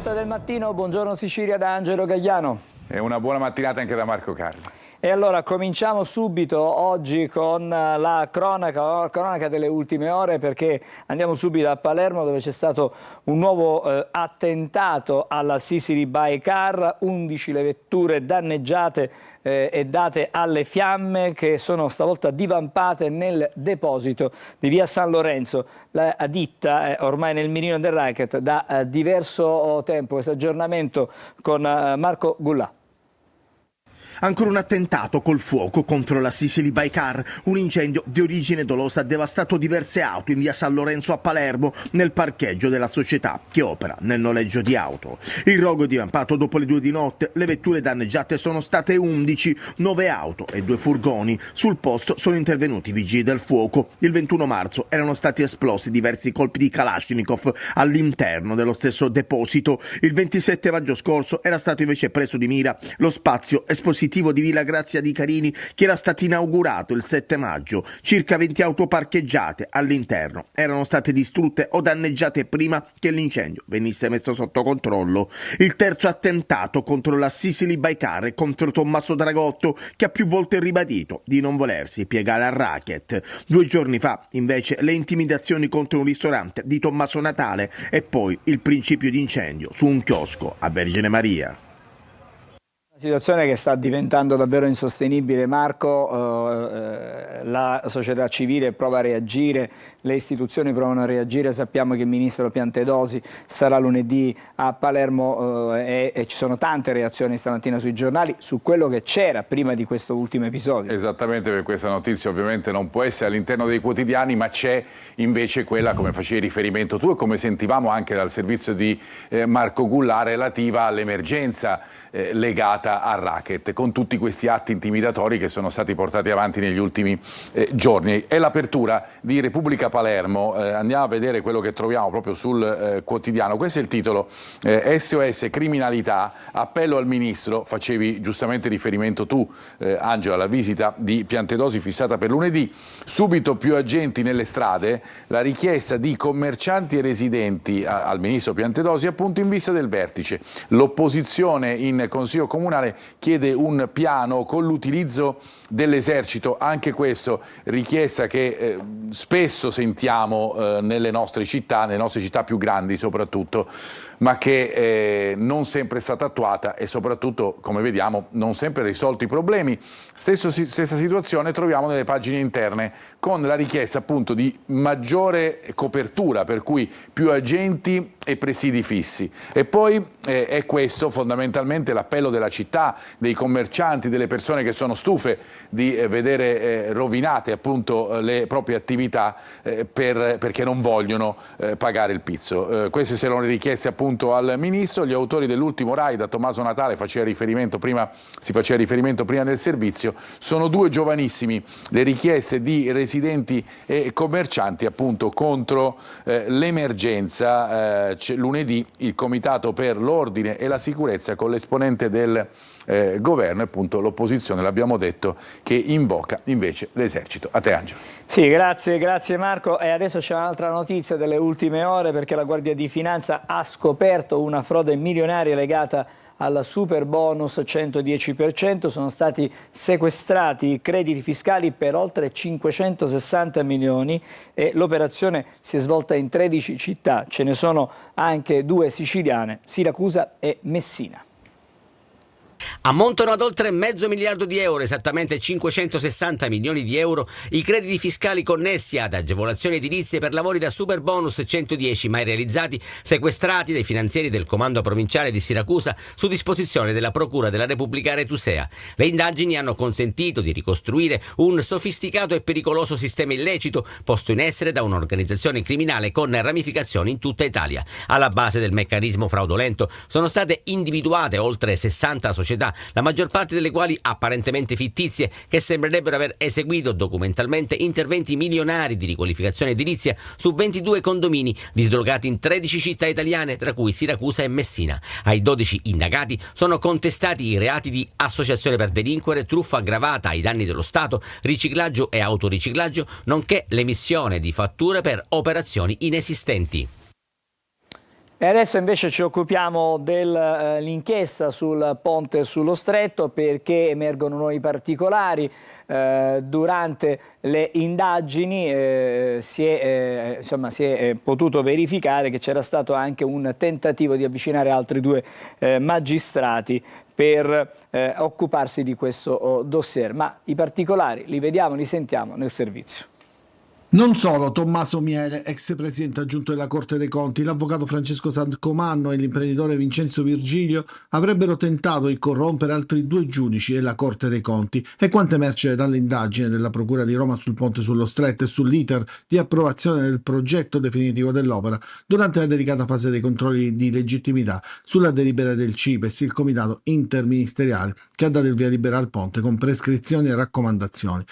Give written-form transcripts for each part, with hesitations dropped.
8 del mattino, buongiorno Sicilia da Angelo Gagliano. E una buona mattinata anche da Marco Carli. E allora cominciamo subito oggi con la cronaca delle ultime ore, perché andiamo subito a Palermo, dove c'è stato un nuovo attentato alla Sicily by Car, 11 le vetture danneggiate e date alle fiamme, che sono stavolta divampate nel deposito di via San Lorenzo. La ditta è ormai nel mirino del racket da diverso tempo. Questo aggiornamento con Marco Gullà. Ancora un attentato col fuoco contro la Sicily by Car. Un incendio di origine dolosa ha devastato diverse auto in via San Lorenzo a Palermo, nel parcheggio della società che opera nel noleggio di auto. Il rogo è divampato dopo le 2 di notte. Le vetture danneggiate sono state 11, 9 auto e 2 furgoni. Sul posto sono intervenuti vigili del fuoco. Il 21 marzo erano stati esplosi diversi colpi di Kalashnikov all'interno dello stesso deposito. Il 27 maggio scorso era stato invece preso di mira lo spazio espositivo di Villa Grazia di Carini, che era stato inaugurato il 7 maggio. Circa 20 auto parcheggiate all'interno erano state distrutte o danneggiate prima che l'incendio venisse messo sotto controllo. Il terzo attentato contro la Sicily by Car e contro Tommaso Dragotto, che ha più volte ribadito di non volersi piegare al racket. 2 giorni fa, invece, le intimidazioni contro un ristorante di Tommaso Natale e poi il principio di incendio su un chiosco a Vergine Maria. Una situazione che sta diventando davvero insostenibile, Marco. La società civile prova a reagire, le istituzioni provano a reagire. Sappiamo che il ministro Piantedosi sarà lunedì a Palermo e ci sono tante reazioni stamattina sui giornali su quello che c'era prima di questo ultimo episodio. Esattamente, per questa notizia ovviamente non può essere all'interno dei quotidiani, ma c'è invece quella, come facevi riferimento tu e come sentivamo anche dal servizio di Marco Gullà, relativa all'emergenza legata al racket, con tutti questi atti intimidatori che sono stati portati avanti negli ultimi giorni. È l'apertura di Repubblica Palermo. Andiamo a vedere quello che troviamo proprio sul quotidiano. Questo è il titolo: SOS criminalità, appello al ministro. Facevi giustamente riferimento tu, Angelo, alla visita di Piantedosi fissata per lunedì. Subito più agenti nelle strade, la richiesta di commercianti e residenti al ministro Piantedosi, appunto in vista del vertice. L'opposizione in Consiglio Comunale chiede un piano con l'utilizzo dell'esercito, anche questo richiesta che spesso sentiamo nelle nostre città più grandi soprattutto, ma che non sempre è stata attuata e soprattutto, come vediamo, non sempre ha risolto i problemi. Stessa situazione troviamo nelle pagine interne, con la richiesta appunto di maggiore copertura, per cui più agenti e presidi fissi. E poi è questo fondamentalmente l'appello della città, dei commercianti, delle persone che sono stufe di vedere rovinate appunto le proprie attività perché non vogliono pagare il pizzo. Queste sono le richieste appunto al ministro. Gli autori dell'ultimo raid a Tommaso Natale si faceva riferimento prima del servizio, sono 2 giovanissimi. Le richieste di residenti e commercianti appunto contro l'emergenza. Lunedì il Comitato per l'Ordine e la Sicurezza, con l'esponente del governo e appunto l'opposizione, l'abbiamo detto, che invoca invece l'esercito. A te, Angelo. Sì, grazie Marco. E adesso c'è un'altra notizia delle ultime ore, perché la Guardia di Finanza ha scoperto una frode milionaria legata al super bonus 110%. Sono stati sequestrati crediti fiscali per oltre 560 milioni e l'operazione si è svolta in 13 città. Ce ne sono anche 2 siciliane, Siracusa e Messina. Ammontano ad oltre mezzo miliardo di euro, esattamente 560 milioni di euro, i crediti fiscali connessi ad agevolazioni edilizie per lavori da super bonus 110 mai realizzati, sequestrati dai finanzieri del comando provinciale di Siracusa su disposizione della Procura della Repubblica Aretusea. Le indagini hanno consentito di ricostruire un sofisticato e pericoloso sistema illecito posto in essere da un'organizzazione criminale con ramificazioni in tutta Italia. Alla base del meccanismo fraudolento sono state individuate oltre 60 società, la maggior parte delle quali apparentemente fittizie, che sembrerebbero aver eseguito documentalmente interventi milionari di riqualificazione edilizia su 22 condomini dislocati in 13 città italiane, tra cui Siracusa e Messina. Ai 12 indagati sono contestati i reati di associazione per delinquere, truffa aggravata ai danni dello Stato, riciclaggio e autoriciclaggio, nonché l'emissione di fatture per operazioni inesistenti. E adesso invece ci occupiamo dell'inchiesta sul ponte sullo Stretto, perché emergono nuovi particolari. Durante le indagini si è potuto verificare che c'era stato anche un tentativo di avvicinare altri due magistrati per occuparsi di questo dossier. Ma i particolari li vediamo, li sentiamo nel servizio. Non solo Tommaso Miele, ex presidente aggiunto della Corte dei Conti, l'avvocato Francesco Saccomanno e l'imprenditore Vincenzo Virgilio avrebbero tentato di corrompere altri due giudici della Corte dei Conti, e quanto emerge dall'indagine della Procura di Roma sul ponte sullo Stretto e sull'iter di approvazione del progetto definitivo dell'opera, durante la delicata fase dei controlli di legittimità sulla delibera del CIPES, il comitato interministeriale che ha dato il via libera al ponte con prescrizioni e raccomandazioni.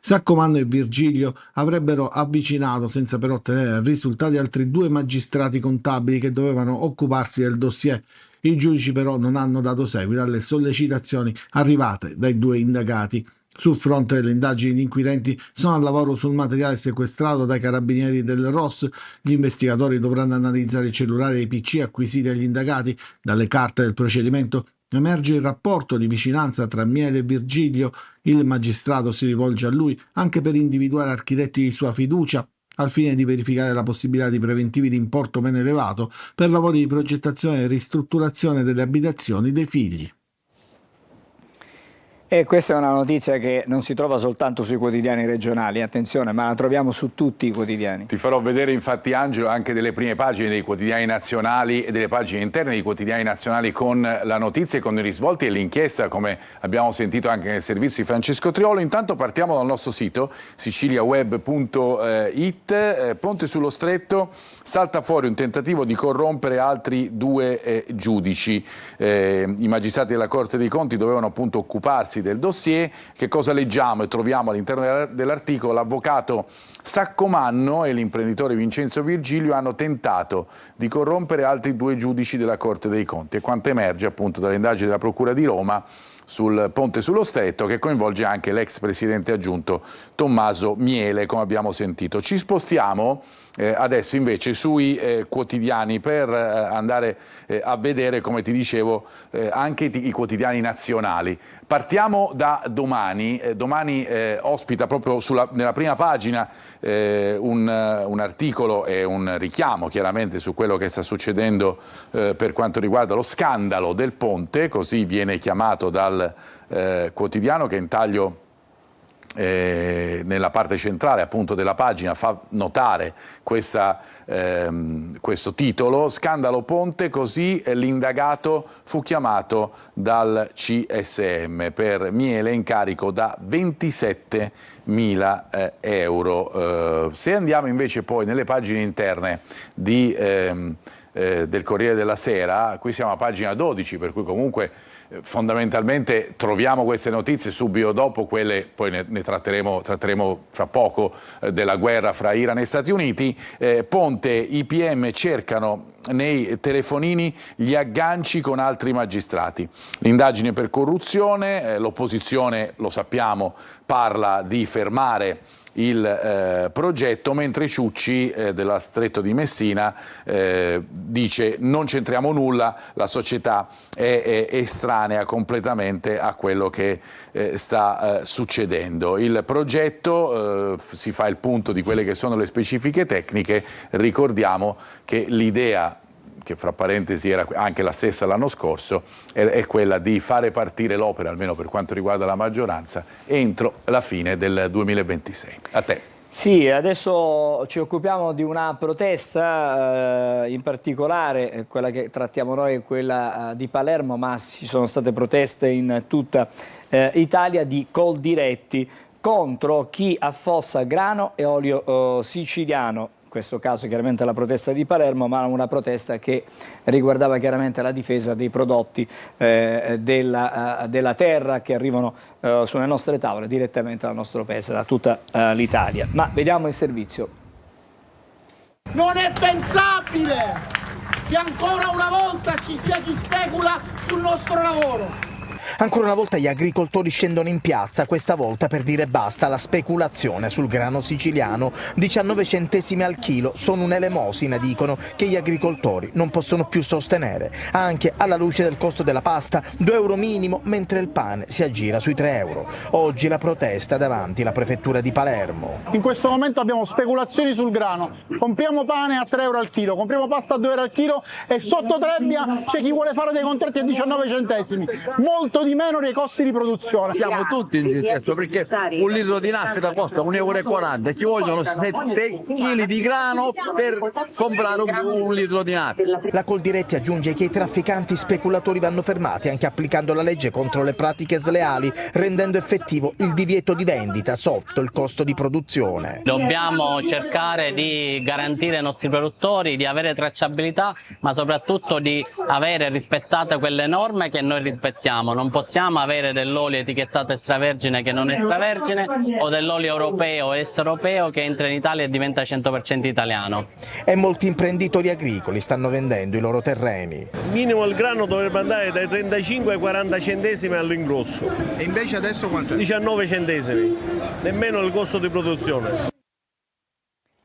Saccomanno e Virgilio avrebbero avvicinato, senza però ottenere risultati, altri due magistrati contabili che dovevano occuparsi del dossier. I giudici però non hanno dato seguito alle sollecitazioni arrivate dai due indagati. Sul fronte delle indagini, gli inquirenti sono al lavoro sul materiale sequestrato dai carabinieri del ROS. Gli investigatori dovranno analizzare i cellulari e i PC acquisiti agli indagati. Dalle carte del procedimento emerge il rapporto di vicinanza tra Miele e Virgilio. Il magistrato si rivolge a lui anche per individuare architetti di sua fiducia, al fine di verificare la possibilità di preventivi di importo meno elevato per lavori di progettazione e ristrutturazione delle abitazioni dei figli. E questa è una notizia che non si trova soltanto sui quotidiani regionali, attenzione, ma la troviamo su tutti i quotidiani. Ti farò vedere infatti, Angelo, anche delle prime pagine dei quotidiani nazionali e delle pagine interne dei quotidiani nazionali con la notizia e con i risvolti e l'inchiesta, come abbiamo sentito anche nel servizio di Francesco Triolo. Intanto partiamo dal nostro sito siciliaweb.it. Ponte sullo Stretto, salta fuori un tentativo di corrompere altri due giudici. I magistrati della Corte dei Conti dovevano appunto occuparsi del dossier. Che cosa leggiamo e troviamo all'interno dell'articolo? L'avvocato Saccomanno e l'imprenditore Vincenzo Virgilio hanno tentato di corrompere altri due giudici della Corte dei Conti, e quanto emerge appunto dalle indagini della Procura di Roma sul ponte sullo Stretto, che coinvolge anche l'ex presidente aggiunto Tommaso Miele, come abbiamo sentito. Ci spostiamo adesso invece sui quotidiani per andare a vedere, come ti dicevo, anche i quotidiani nazionali. Partiamo da Domani. Domani ospita proprio nella prima pagina un articolo e un richiamo chiaramente su quello che sta succedendo per quanto riguarda lo scandalo del ponte, così viene chiamato dal quotidiano, che in taglio nella parte centrale appunto della pagina fa notare questo titolo: scandalo ponte, così l'indagato fu chiamato dal CSM per Miele, incarico da 27.000 euro. Se andiamo invece poi nelle pagine interne del Corriere della Sera, qui siamo a pagina 12, per cui comunque fondamentalmente troviamo queste notizie subito dopo quelle, poi ne tratteremo fra poco, della guerra fra Iran e Stati Uniti. Ponte, i PM cercano nei telefonini gli agganci con altri magistrati. L'indagine per corruzione, l'opposizione, lo sappiamo, parla di fermare il progetto, mentre Ciucci della Stretto di Messina dice: non c'entriamo nulla, la società è estranea completamente a quello che sta succedendo. Il progetto si fa il punto di quelle che sono le specifiche tecniche. Ricordiamo che l'idea, che fra parentesi era anche la stessa l'anno scorso, è quella di fare partire l'opera, almeno per quanto riguarda la maggioranza, entro la fine del 2026. A te. Sì, adesso ci occupiamo di una protesta, in particolare quella che trattiamo noi è quella di Palermo, ma ci sono state proteste in tutta Italia di Coldiretti contro chi affossa grano e olio siciliano. In questo caso chiaramente la protesta di Palermo, ma una protesta che riguardava chiaramente la difesa dei prodotti della terra che arrivano sulle nostre tavole direttamente dal nostro paese, da tutta l'Italia. Ma vediamo il servizio. Non è pensabile che ancora una volta ci sia chi specula sul nostro lavoro. Ancora una volta gli agricoltori scendono in piazza, questa volta per dire basta alla speculazione sul grano siciliano. 19 centesimi al chilo sono un'elemosina, dicono, che gli agricoltori non possono più sostenere. Anche alla luce del costo della pasta, 2 euro minimo, mentre il pane si aggira sui 3 euro. Oggi la protesta davanti alla prefettura di Palermo. In questo momento abbiamo speculazioni sul grano. Compriamo pane a 3 euro al chilo, compriamo pasta a 2 euro al chilo e sotto Trebbia c'è chi vuole fare dei contratti a 19 centesimi. Molto di meno dei costi di produzione. Siamo tutti in dissesto perché un litro di nafta costa 1,40 euro e ci vogliono 7 kg di grano per comprare un litro di nafta. La Coldiretti aggiunge che i trafficanti speculatori vanno fermati anche applicando la legge contro le pratiche sleali, rendendo effettivo il divieto di vendita sotto il costo di produzione. Dobbiamo cercare di garantire ai nostri produttori di avere tracciabilità, ma soprattutto di avere rispettate quelle norme che noi rispettiamo. Non possiamo avere dell'olio etichettato extravergine che non è extravergine o dell'olio europeo o extraeuropeo che entra in Italia e diventa 100% italiano. E molti imprenditori agricoli stanno vendendo i loro terreni. Minimo il grano dovrebbe andare dai 35 ai 40 centesimi all'ingrosso. E invece adesso quanto è? 19 centesimi, nemmeno il costo di produzione.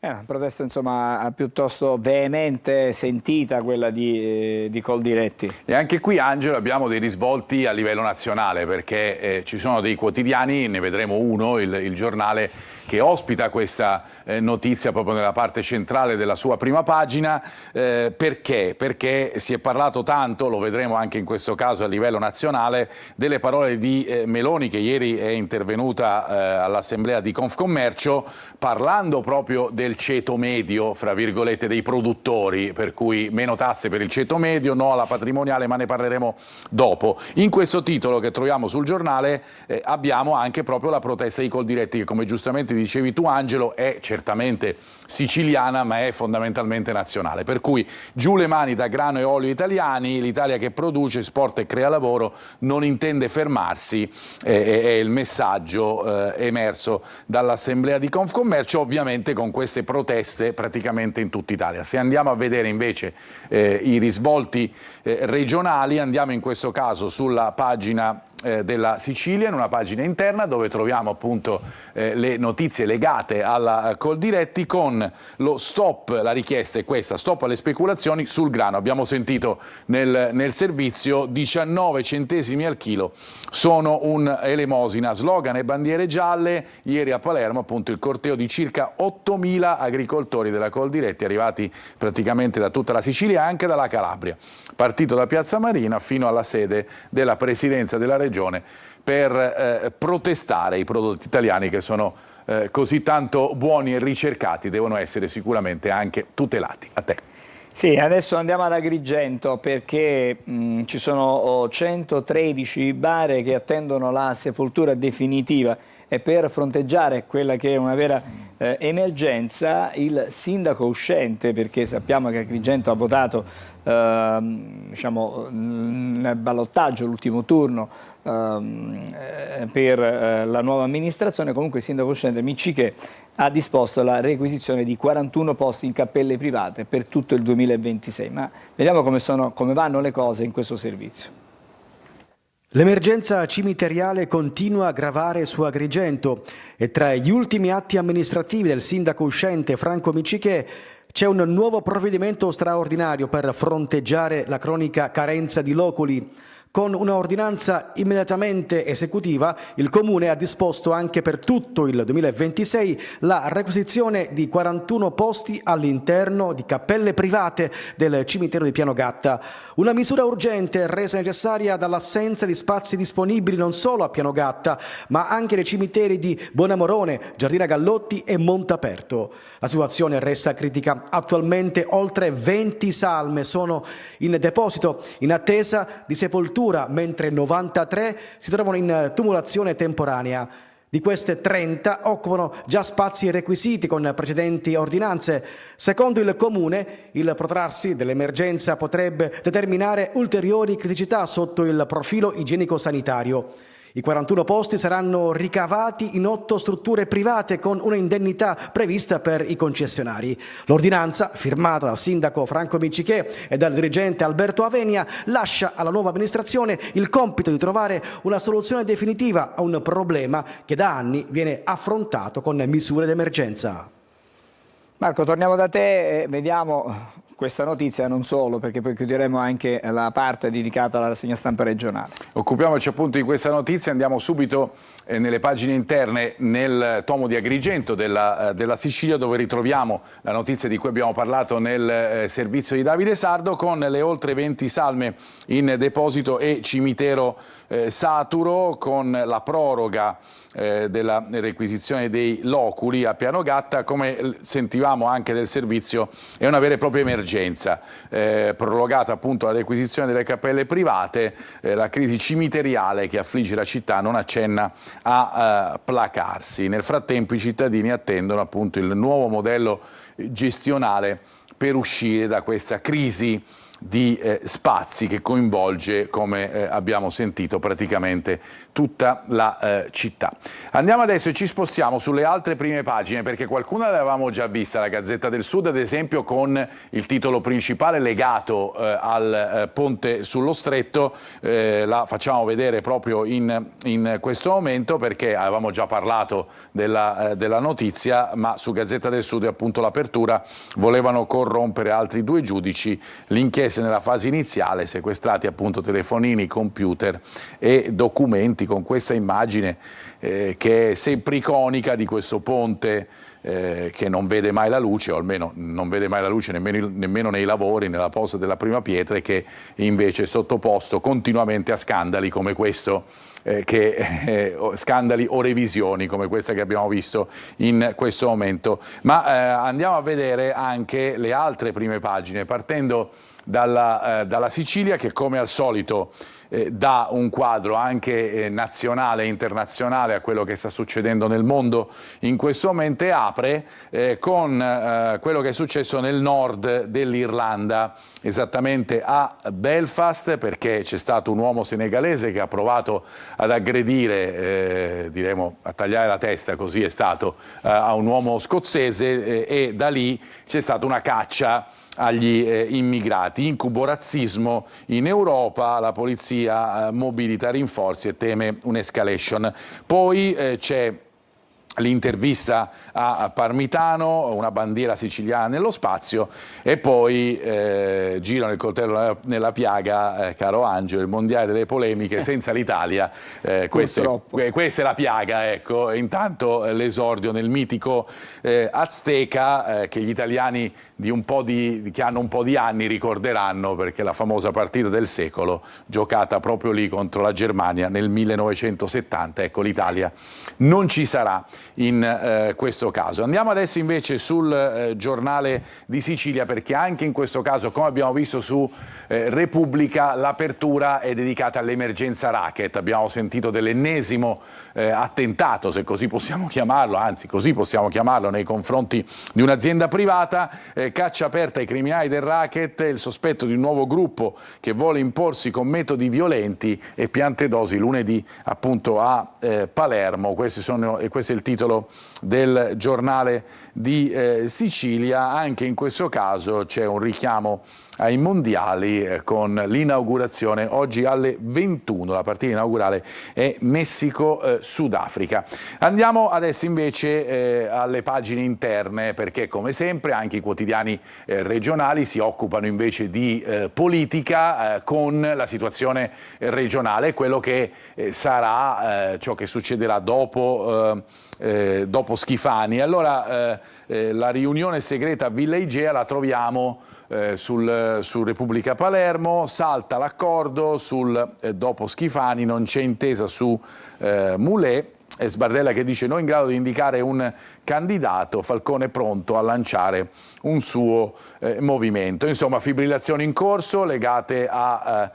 Una protesta insomma piuttosto veemente, sentita quella di Coldiretti. E anche qui, Angelo, abbiamo dei risvolti a livello nazionale perché ci sono dei quotidiani, ne vedremo uno, il giornale che ospita questa notizia proprio nella parte centrale della sua prima pagina. Perché? Perché si è parlato tanto, lo vedremo anche in questo caso a livello nazionale, delle parole di Meloni, che ieri è intervenuta all'assemblea di Confcommercio parlando proprio del ceto medio, fra virgolette, dei produttori, per cui meno tasse per il ceto medio, no alla patrimoniale, ma ne parleremo dopo. In questo titolo che troviamo sul giornale abbiamo anche proprio la protesta di Coldiretti, che come giustamente dicevi tu, Angelo, è certamente siciliana ma è fondamentalmente nazionale, per cui giù le mani da grano e olio italiani, l'Italia che produce, esporta e crea lavoro non intende fermarsi, è il messaggio emerso dall'assemblea di Confcommercio, ovviamente con queste proteste praticamente in tutta Italia. Se andiamo a vedere invece i risvolti regionali, andiamo in questo caso sulla pagina della Sicilia, in una pagina interna dove troviamo appunto le notizie legate alla Coldiretti con lo stop, la richiesta è questa, stop alle speculazioni sul grano. Abbiamo sentito nel servizio 19 centesimi al chilo sono un'elemosina, slogan e bandiere gialle. Ieri a Palermo appunto il corteo di circa 8.000 agricoltori della Coldiretti arrivati praticamente da tutta la Sicilia e anche dalla Calabria, partito da Piazza Marina fino alla sede della presidenza della regione per protestare i prodotti italiani che sono così tanto buoni e ricercati, devono essere sicuramente anche tutelati. A te. Sì, adesso andiamo ad Agrigento perché ci sono 113 bare che attendono la sepoltura definitiva e per fronteggiare quella che è una vera emergenza il sindaco uscente, perché sappiamo che Agrigento ha votato diciamo, nel ballottaggio l'ultimo turno per la nuova amministrazione, comunque il sindaco uscente Miccichè ha disposto la requisizione di 41 posti in cappelle private per tutto il 2026, ma vediamo come vanno le cose in questo servizio. L'emergenza cimiteriale continua a gravare su Agrigento e tra gli ultimi atti amministrativi del sindaco uscente Franco Miccichè c'è un nuovo provvedimento straordinario per fronteggiare la cronica carenza di loculi. Con una ordinanza immediatamente esecutiva, il Comune ha disposto anche per tutto il 2026 la requisizione di 41 posti all'interno di cappelle private del cimitero di Pianogatta. Una misura urgente resa necessaria dall'assenza di spazi disponibili non solo a Pianogatta, ma anche nei cimiteri di Bonamorone, Giardina Gallotti e Montaperto. La situazione resta critica. Attualmente oltre 20 salme sono in deposito in attesa di sepoltura, mentre 93 si trovano in tumulazione temporanea. Di queste 30 occupano già spazi requisiti con precedenti ordinanze. Secondo il Comune, il protrarsi dell'emergenza potrebbe determinare ulteriori criticità sotto il profilo igienico-sanitario. I 41 posti saranno ricavati in 8 strutture private con un'indennità prevista per i concessionari. L'ordinanza, firmata dal sindaco Franco Miccichè e dal dirigente Alberto Avenia, lascia alla nuova amministrazione il compito di trovare una soluzione definitiva a un problema che da anni viene affrontato con misure d'emergenza. Marco, torniamo da te e vediamo questa notizia, non solo, perché poi chiuderemo anche la parte dedicata alla rassegna stampa regionale. Occupiamoci appunto di questa notizia, andiamo subito nelle pagine interne, nel tomo di Agrigento della Sicilia, dove ritroviamo la notizia di cui abbiamo parlato nel servizio di Davide Sardo, con le oltre 20 salme in deposito e cimitero saturo, con la proroga della requisizione dei loculi a Piano Gatta. Come sentivamo anche del servizio, è una vera e propria emergenza, prorogata appunto la requisizione delle cappelle private. La crisi cimiteriale che affligge la città non accenna a placarsi. Nel frattempo i cittadini attendono appunto il nuovo modello gestionale per uscire da questa crisi di spazi che coinvolge, come abbiamo sentito, praticamente tutta la città. Andiamo adesso e ci spostiamo sulle altre prime pagine, perché qualcuna l'avevamo già vista, la Gazzetta del Sud ad esempio, con il titolo principale legato al ponte sullo Stretto. La facciamo vedere proprio in questo momento, perché avevamo già parlato della notizia, ma su Gazzetta del Sud è appunto l'apertura: volevano corrompere altri 2 giudici, l'inchiesta nella fase iniziale, sequestrati appunto telefonini, computer e documenti, con questa immagine che è sempre iconica di questo ponte che non vede mai la luce, o almeno non vede mai la luce nemmeno nei lavori, nella posa della prima pietra, e che invece è sottoposto continuamente a scandali come questo, scandali o revisioni come questa che abbiamo visto in questo momento. Ma andiamo a vedere anche le altre prime pagine, partendo dalla Sicilia, che come al solito dà un quadro anche nazionale e internazionale a quello che sta succedendo nel mondo in questo momento, e apre con quello che è successo nel nord dell'Irlanda, esattamente a Belfast, perché c'è stato un uomo senegalese che ha provato ad aggredire, diremo a tagliare la testa, così è stato, a un uomo scozzese, e da lì c'è stata una caccia agli immigrati, incubo razzismo in Europa, la polizia mobilita rinforzi e teme un'escalation. Poi c'è l'intervista a Parmitano, una bandiera siciliana nello spazio, e poi girano il coltello nella piaga, caro Angelo, il mondiale delle polemiche senza l'Italia, questa è la piaga, ecco. Intanto l'esordio nel mitico Azteca, che gli italiani che hanno un po' di anni ricorderanno, perché la famosa partita del secolo giocata proprio lì contro la Germania nel 1970, ecco, l'Italia non ci sarà in questo caso. Andiamo adesso invece sul giornale di Sicilia, perché anche in questo caso, come abbiamo visto su Repubblica, l'apertura è dedicata all'emergenza racket. Abbiamo sentito dell'ennesimo attentato, se così possiamo chiamarlo, anzi così possiamo chiamarlo, nei confronti di un'azienda privata. Caccia aperta ai criminali del racket, il sospetto di un nuovo gruppo che vuole imporsi con metodi violenti, e piante dosi lunedì appunto a Palermo. Questo è il titolo del giornale di Sicilia. Anche in questo caso c'è un richiamo ai mondiali con l'inaugurazione oggi alle 21. La partita inaugurale è Messico-Sudafrica. Andiamo adesso invece alle pagine interne, perché come sempre anche i quotidiani regionali si occupano invece di politica, con la situazione regionale, quello che sarà ciò che succederà dopo Schifani. Allora la riunione segreta a Villa Igea la troviamo su Repubblica Palermo. Salta l'accordo sul dopo Schifani, non c'è intesa su Moulet. Sbardella che dice: non in grado di indicare un candidato, Falcone pronto a lanciare un suo movimento. Insomma, fibrillazioni in corso legate a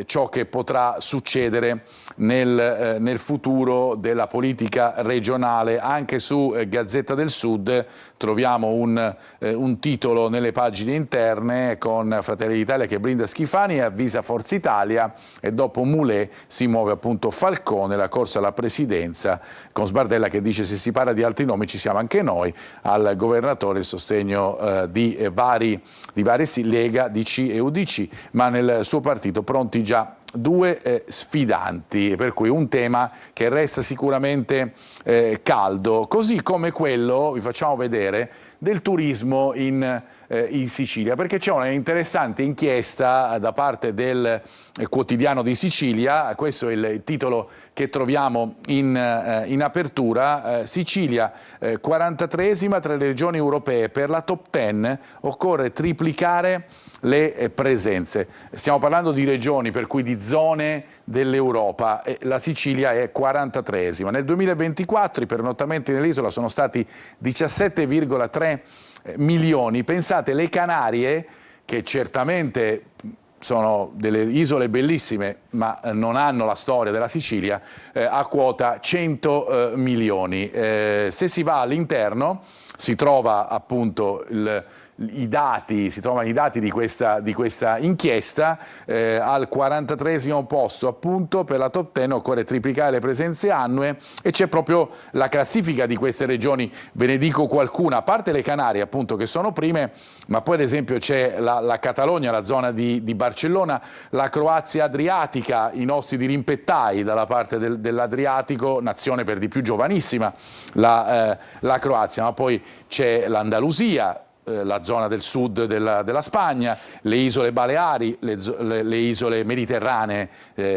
ciò che potrà succedere nel futuro della politica regionale. Anche su Gazzetta del Sud troviamo un titolo nelle pagine interne con Fratelli d'Italia che blinda Schifani e avvisa Forza Italia, e dopo Moulet si muove appunto Falcone, la corsa alla presidenza, con Sbardella che dice: se si parla di altri nomi ci siamo anche noi, al governatore il sostegno di vari Lega, DC e UDC, ma nel suo partito pronti già due sfidanti, per cui un tema che resta sicuramente caldo, così come quello, vi facciamo vedere, del turismo in Sicilia, perché c'è una interessante inchiesta da parte del Quotidiano di Sicilia. Questo è il titolo che troviamo in apertura. Sicilia 43esima tra le regioni europee, per la top 10 occorre triplicare le presenze. Stiamo parlando di regioni, per cui di zone dell'Europa, e la Sicilia è 43esima. Nel 2024 i pernottamenti nell'isola sono stati 17,3 milioni. Pensate, le Canarie, che certamente sono delle isole bellissime ma non hanno la storia della Sicilia, a quota 100 milioni. Se si va all'interno si trova appunto i dati di questa inchiesta. Al 43esimo posto appunto per la top 10 occorre triplicare le presenze annue, e c'è proprio la classifica di queste regioni. Ve ne dico qualcuna, a parte le Canarie appunto che sono prime, ma poi ad esempio c'è la Catalogna, la zona di Barcellona, la Croazia adriatica, i nostri dirimpettai dalla parte dell'Adriatico, nazione per di più giovanissima la Croazia, ma poi c'è l'Andalusia, la zona del sud della Spagna, le isole Baleari, le isole mediterranee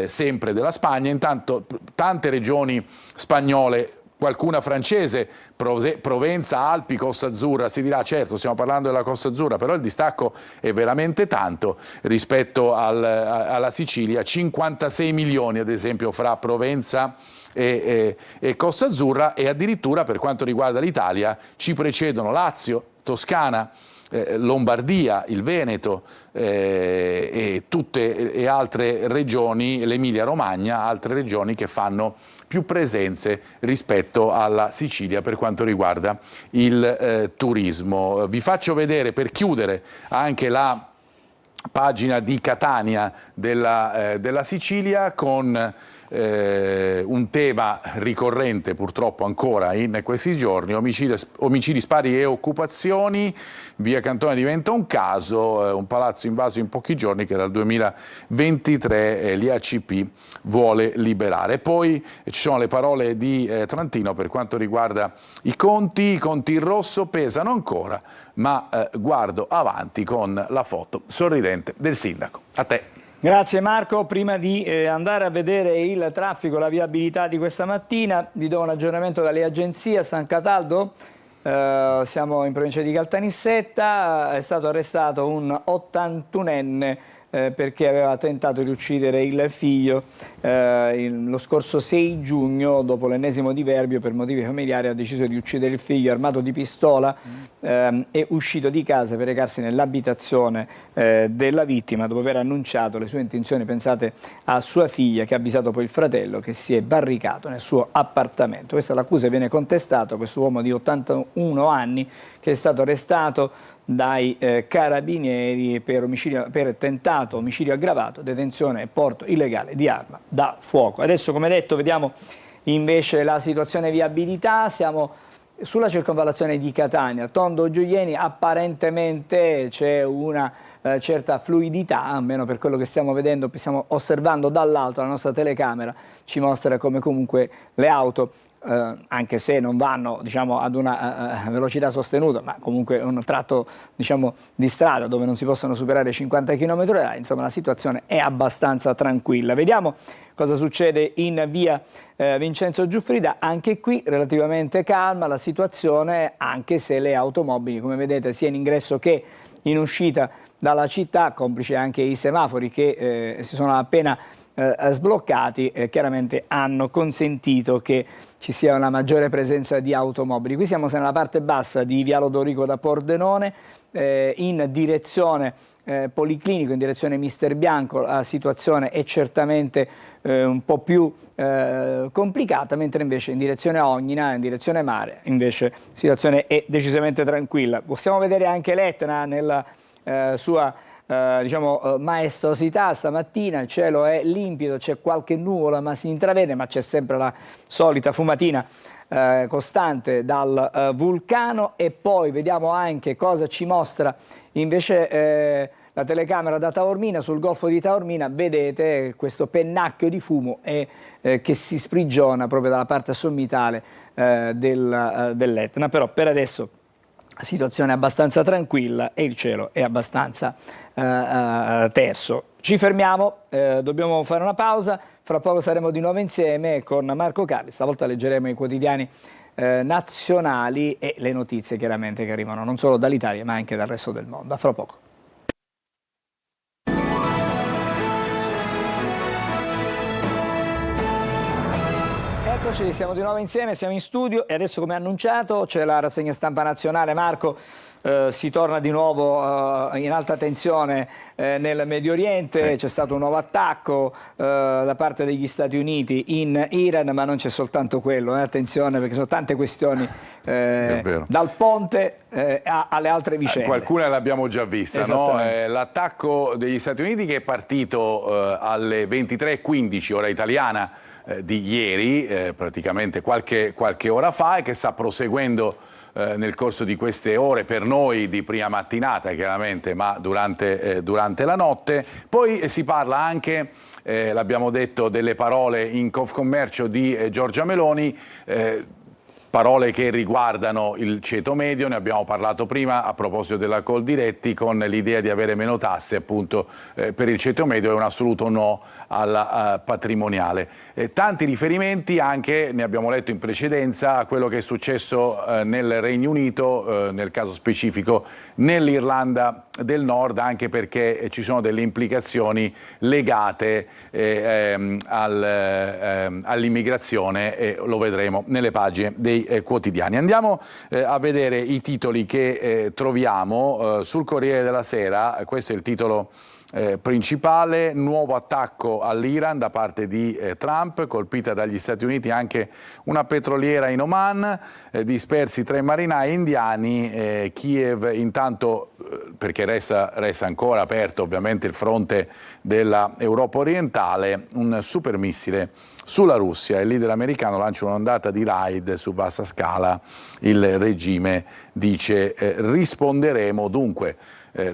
sempre della Spagna. Intanto tante regioni spagnole, qualcuna francese, Provenza, Alpi, Costa Azzurra. Si dirà: certo, stiamo parlando della Costa Azzurra, però il distacco è veramente tanto rispetto alla Sicilia. 56 milioni ad esempio fra Provenza e Costa Azzurra, e addirittura per quanto riguarda l'Italia ci precedono Lazio, Toscana, Lombardia, il Veneto e tutte e altre regioni, l'Emilia Romagna, altre regioni che fanno più presenze rispetto alla Sicilia per quanto riguarda il turismo. Vi faccio vedere, per chiudere, anche la pagina di Catania della Sicilia, con un tema ricorrente purtroppo ancora in questi giorni: omicidi, spari e occupazioni. Via Cantone diventa un caso, un palazzo invaso in pochi giorni che dal 2023 l'IACP vuole liberare. Poi ci sono le parole di Trantino per quanto riguarda i conti in rosso pesano ancora, ma guardo avanti, con la foto sorridente del sindaco. A te. Grazie Marco. Prima di andare a vedere il traffico, la viabilità di questa mattina, vi do un aggiornamento dalle agenzie. A San Cataldo, siamo in provincia di Caltanissetta, è stato arrestato un 81enne perché aveva tentato di uccidere il figlio lo scorso 6 giugno, dopo l'ennesimo diverbio per motivi familiari ha deciso di uccidere il figlio armato di pistola, è uscito di casa per recarsi nell'abitazione della vittima dopo aver annunciato le sue intenzioni. Pensate, a sua figlia, che ha avvisato poi il fratello, che si è barricato nel suo appartamento. Questa è l'accusa, viene contestato questo uomo di 81 anni che è stato arrestato dai carabinieri per tentato omicidio aggravato, detenzione e porto illegale di arma da fuoco. Adesso, come detto, vediamo invece la situazione viabilità. Siamo sulla circonvallazione di Catania, Tondo Giulieni. Apparentemente c'è una certa fluidità, almeno per quello che stiamo vedendo, stiamo osservando dall'alto. La nostra telecamera ci mostra come comunque le auto, anche se non vanno, diciamo, ad una velocità sostenuta, ma comunque un tratto, diciamo, di strada dove non si possono superare 50 km/h, insomma la situazione è abbastanza tranquilla. Vediamo cosa succede in via Vincenzo Giuffrida. Anche qui relativamente calma la situazione, anche se le automobili, come vedete, sia in ingresso che in uscita dalla città, complice anche i semafori che si sono appena sbloccati chiaramente hanno consentito che ci sia una maggiore presenza di automobili. Qui siamo nella parte bassa di Via Lodorico da Pordenone, in direzione Policlinico, in direzione Mister Bianco. La situazione è certamente un po' più complicata, mentre invece in direzione Ognina, in direzione mare, invece la situazione è decisamente tranquilla. Possiamo vedere anche l'Etna nella sua maestosità stamattina. Il cielo è limpido, c'è qualche nuvola ma si intravede, ma c'è sempre la solita fumatina costante dal vulcano. E poi vediamo anche cosa ci mostra invece la telecamera da Taormina. Sul golfo di Taormina vedete questo pennacchio di fumo che si sprigiona proprio dalla parte sommitale dell'Etna, però per adesso la situazione è abbastanza tranquilla e il cielo è abbastanza terso. Ci fermiamo, dobbiamo fare una pausa, fra poco saremo di nuovo insieme con Marco Carli. Stavolta leggeremo i quotidiani nazionali e le notizie chiaramente che arrivano non solo dall'Italia ma anche dal resto del mondo. A fra poco. Eccoci, siamo di nuovo insieme, siamo in studio e adesso, come annunciato, c'è la rassegna stampa nazionale. Marco, si torna di nuovo in alta tensione nel Medio Oriente. Sì. C'è stato un nuovo attacco da parte degli Stati Uniti in Iran, ma non c'è soltanto quello, attenzione, perché sono tante questioni dal ponte alle altre vicende. Qualcuna l'abbiamo già vista, no? L'attacco degli Stati Uniti che è partito alle 23:15 ora italiana di ieri, praticamente qualche ora fa, e che sta proseguendo nel corso di queste ore, per noi di prima mattinata chiaramente, ma durante la notte. Poi si parla anche, l'abbiamo detto, delle parole in Confcommercio di Giorgia Meloni, parole che riguardano il ceto medio. Ne abbiamo parlato prima a proposito della Coldiretti, con l'idea di avere meno tasse appunto per il ceto medio, è un assoluto no alla patrimoniale. Tanti riferimenti anche, ne abbiamo letto in precedenza, a quello che è successo nel Regno Unito, nel caso specifico nell'Irlanda del Nord, anche perché ci sono delle implicazioni legate all'immigrazione, e lo vedremo nelle pagine dei quotidiani. Andiamo a vedere i titoli che troviamo sul Corriere della Sera. Questo è il titolo principale: nuovo attacco all'Iran da parte di Trump, colpita dagli Stati Uniti anche una petroliera in Oman, dispersi 3 marinai indiani. Kiev intanto, perché resta ancora aperto ovviamente il fronte dell'Europa orientale, un supermissile sulla Russia. Il leader americano lancia un'ondata di raid su vasta scala. Il regime dice risponderemo. Dunque,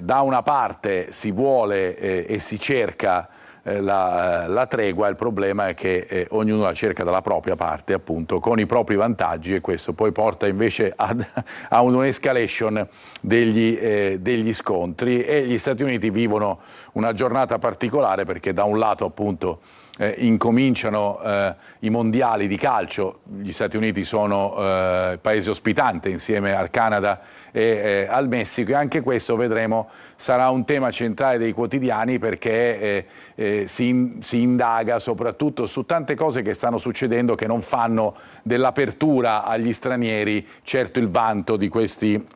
da una parte si vuole e si cerca la tregua, il problema è che ognuno la cerca dalla propria parte, appunto, con i propri vantaggi, e questo poi porta invece a un'escalation degli scontri. E gli Stati Uniti vivono una giornata particolare, perché da un lato appunto incominciano i mondiali di calcio. Gli Stati Uniti sono il paese ospitante insieme al Canada e al Messico, e anche questo, vedremo, sarà un tema centrale dei quotidiani, perché si indaga soprattutto su tante cose che stanno succedendo, che non fanno dell'apertura agli stranieri certo il vanto di questi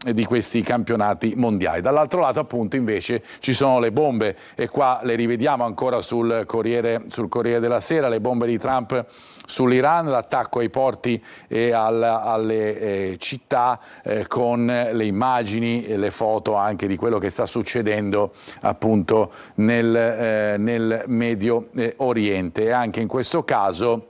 campionati mondiali. Dall'altro lato appunto invece ci sono le bombe, e qua le rivediamo ancora sul Corriere della Sera, le bombe di Trump sull'Iran, l'attacco ai porti e alle città, con le immagini e le foto anche di quello che sta succedendo appunto nel Medio Oriente. E anche in questo caso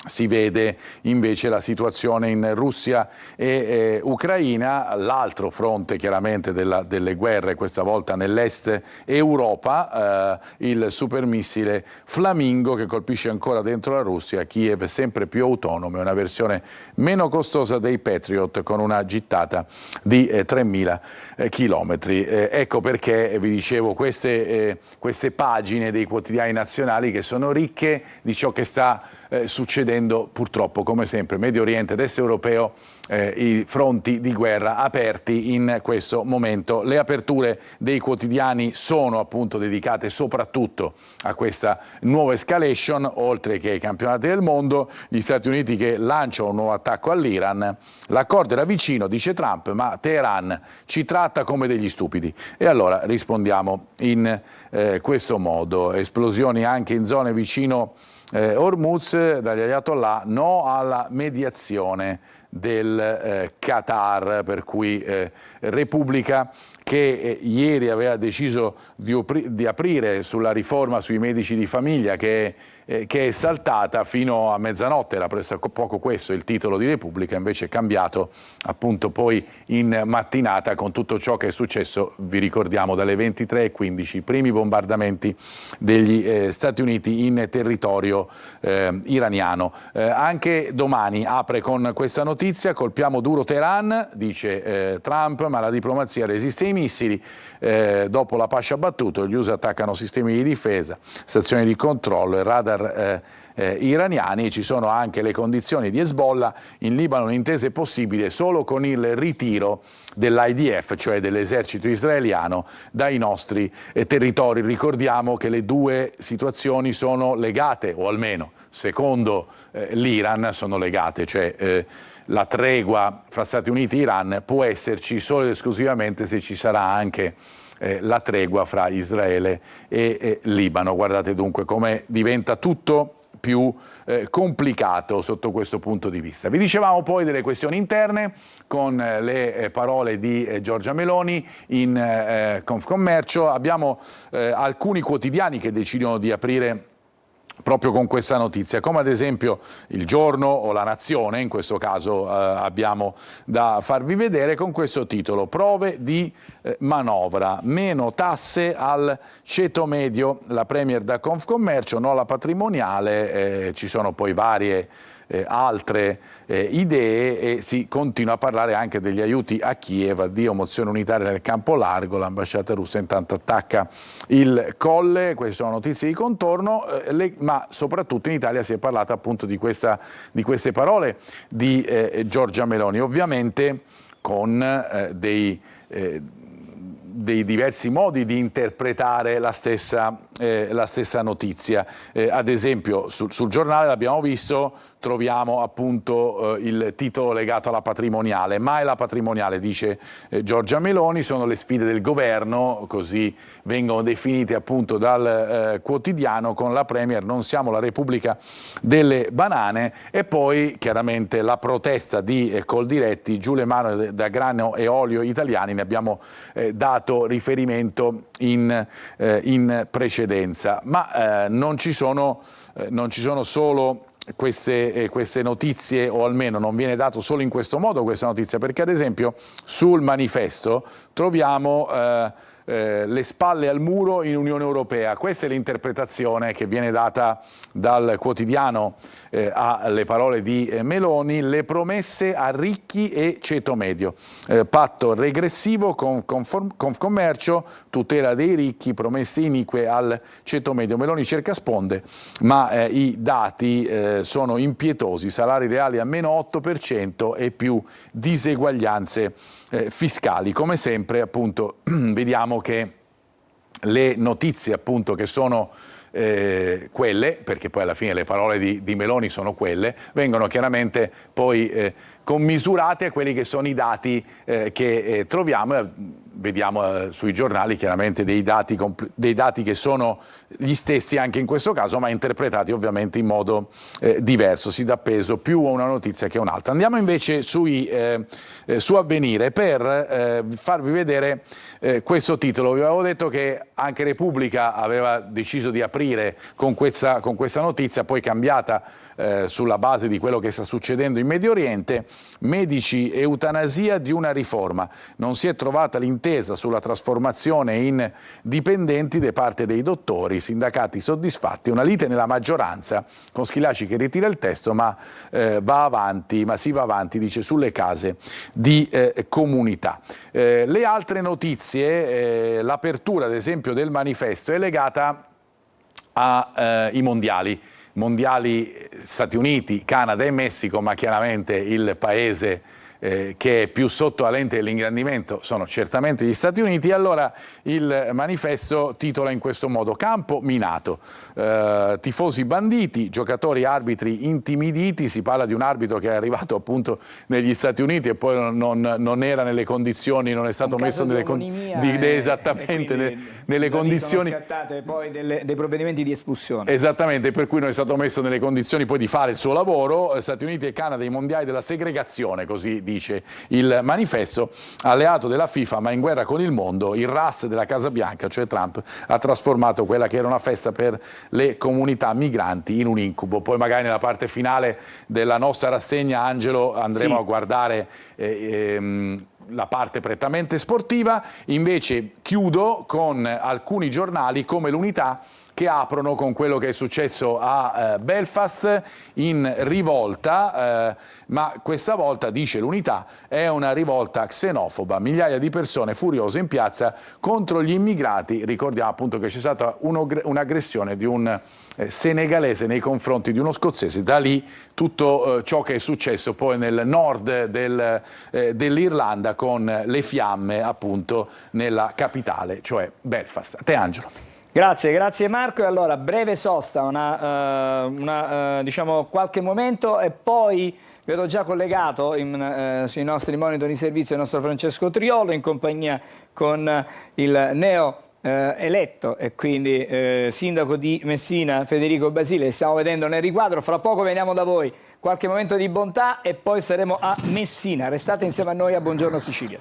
si vede invece la situazione in Russia e Ucraina, l'altro fronte chiaramente delle guerre, questa volta nell'est Europa, il supermissile Flamingo che colpisce ancora dentro la Russia. Kiev sempre più autonoma, è una versione meno costosa dei Patriot con una gittata di 3.000 chilometri. Ecco perché vi dicevo queste pagine dei quotidiani nazionali, che sono ricche di ciò che sta succedendo purtroppo, come sempre, Medio Oriente ed Est europeo, i fronti di guerra aperti in questo momento. Le aperture dei quotidiani sono appunto dedicate soprattutto a questa nuova escalation, oltre che ai campionati del mondo, gli Stati Uniti che lanciano un nuovo attacco all'Iran. L'accordo era vicino, dice Trump, ma Teheran ci tratta come degli stupidi. E allora rispondiamo in questo modo. Esplosioni anche in zone vicino Hormuz dagli Ayatollah, no alla mediazione del Qatar, per cui Repubblica che ieri aveva deciso di aprire sulla riforma sui medici di famiglia che è saltata fino a mezzanotte, era poco questo il titolo di Repubblica, invece è cambiato appunto poi in mattinata con tutto ciò che è successo, vi ricordiamo, dalle 23:15, i primi bombardamenti degli Stati Uniti in territorio iraniano. Anche domani apre con questa notizia: colpiamo duro Teheran, dice Trump, ma la diplomazia resiste ai missili. Dopo la Pascia battuto, gli USA attaccano sistemi di difesa, stazioni di controllo e radar iraniani. Ci sono anche le condizioni di Hezbollah. In Libano un'intesa è possibile solo con il ritiro dell'IDF, cioè dell'esercito israeliano, dai nostri territori. Ricordiamo che le due situazioni sono legate, o almeno secondo l'Iran sono legate, cioè la tregua fra Stati Uniti e Iran può esserci solo ed esclusivamente se ci sarà anche la tregua fra Israele e Libano. Guardate dunque come diventa tutto più complicato sotto questo punto di vista. Vi dicevamo poi delle questioni interne con le parole di Giorgia Meloni in Confcommercio. Abbiamo alcuni quotidiani che decidono di aprire proprio con questa notizia, come ad esempio Il Giorno o La Nazione, in questo caso abbiamo da farvi vedere con questo titolo: prove di manovra, meno tasse al ceto medio, la Premier da Confcommercio, no alla patrimoniale, ci sono poi varie altre idee e si continua a parlare anche degli aiuti a Kiev, addio mozione unitaria nel campo largo, l'ambasciata russa intanto attacca il Colle. Queste sono notizie di contorno, ma soprattutto in Italia si è parlato appunto di queste parole di Giorgia Meloni, ovviamente con dei diversi modi di interpretare la stessa notizia. Ad esempio sul giornale, l'abbiamo visto, troviamo appunto il titolo legato alla patrimoniale. Mai la patrimoniale, dice Giorgia Meloni, sono le sfide del governo, così vengono definite appunto dal quotidiano. Con la Premier non siamo la Repubblica delle banane. E poi chiaramente la protesta di Coldiretti, giù le mani da grano e olio italiani, ne abbiamo dato riferimento in precedenza. Ma non ci sono solo queste notizie, o almeno non viene dato solo in questo modo questa notizia, perché ad esempio sul Manifesto troviamo le spalle al muro in Unione Europea. Questa è l'interpretazione che viene data dal quotidiano alle parole di Meloni: le promesse a ricchi e ceto medio, patto regressivo con Confcommercio, tutela dei ricchi, promesse inique al ceto medio. Meloni cerca sponde, ma i dati sono impietosi: salari reali a meno 8% e più diseguaglianze fiscali. Come sempre appunto vediamo che le notizie appunto che sono quelle, perché poi alla fine le parole di Meloni sono quelle, vengono chiaramente poi commisurate a quelli che sono i dati che troviamo. Vediamo sui giornali chiaramente dei dati che sono gli stessi anche in questo caso, ma interpretati ovviamente in modo diverso. Si dà peso più a una notizia che a un'altra. Andiamo invece su Avvenire per farvi vedere questo titolo. Vi avevo detto che anche Repubblica aveva deciso di aprire con questa notizia, poi cambiata sulla base di quello che sta succedendo in Medio Oriente. Medici, eutanasia di una riforma. Non si è trovata l'intesa sulla trasformazione in dipendenti da parte dei dottori, sindacati soddisfatti, una lite nella maggioranza con Schillaci che ritira il testo, ma si va avanti, dice, sulle case di comunità. Le altre notizie, l'apertura ad esempio del Manifesto è legata ai mondiali mondiali Stati Uniti, Canada e Messico, ma chiaramente il paese che è più sotto la lente dell'ingrandimento sono certamente gli Stati Uniti. Allora il manifesto titola in questo modo: campo minato, tifosi banditi, giocatori arbitri intimiditi. Si parla di un arbitro che è arrivato appunto negli Stati Uniti e poi non era nelle condizioni, non è stato messo nelle condizioni nelle condizioni, sono scattate poi dei provvedimenti di espulsione. Esattamente, per cui non è stato messo nelle condizioni poi di fare il suo lavoro. Stati Uniti e Canada, i mondiali della segregazione, così dice il manifesto. Alleato della FIFA ma in guerra con il mondo, il RAS della Casa Bianca, cioè Trump, ha trasformato quella che era una festa per le comunità migranti in un incubo. Poi magari nella parte finale della nostra rassegna, Angelo, andremo a guardare la parte prettamente sportiva. Invece chiudo con alcuni giornali come l'Unità, che aprono con quello che è successo a Belfast in rivolta, ma questa volta, dice l'Unità, è una rivolta xenofoba, migliaia di persone furiose in piazza contro gli immigrati. Ricordiamo appunto che c'è stata un'aggressione di un senegalese nei confronti di uno scozzese. Da lì tutto ciò che è successo poi nel nord dell'Irlanda con le fiamme appunto nella capitale, cioè Belfast. A te, Angelo. Grazie Marco. E allora breve sosta, diciamo qualche momento, e poi vedo già collegato sui nostri monitor di servizio il nostro Francesco Triolo in compagnia con il neo eletto e quindi sindaco di Messina Federico Basile. Stiamo vedendo nel riquadro, fra poco veniamo da voi, qualche momento di bontà e poi saremo a Messina. Restate insieme a noi a Buongiorno Sicilia.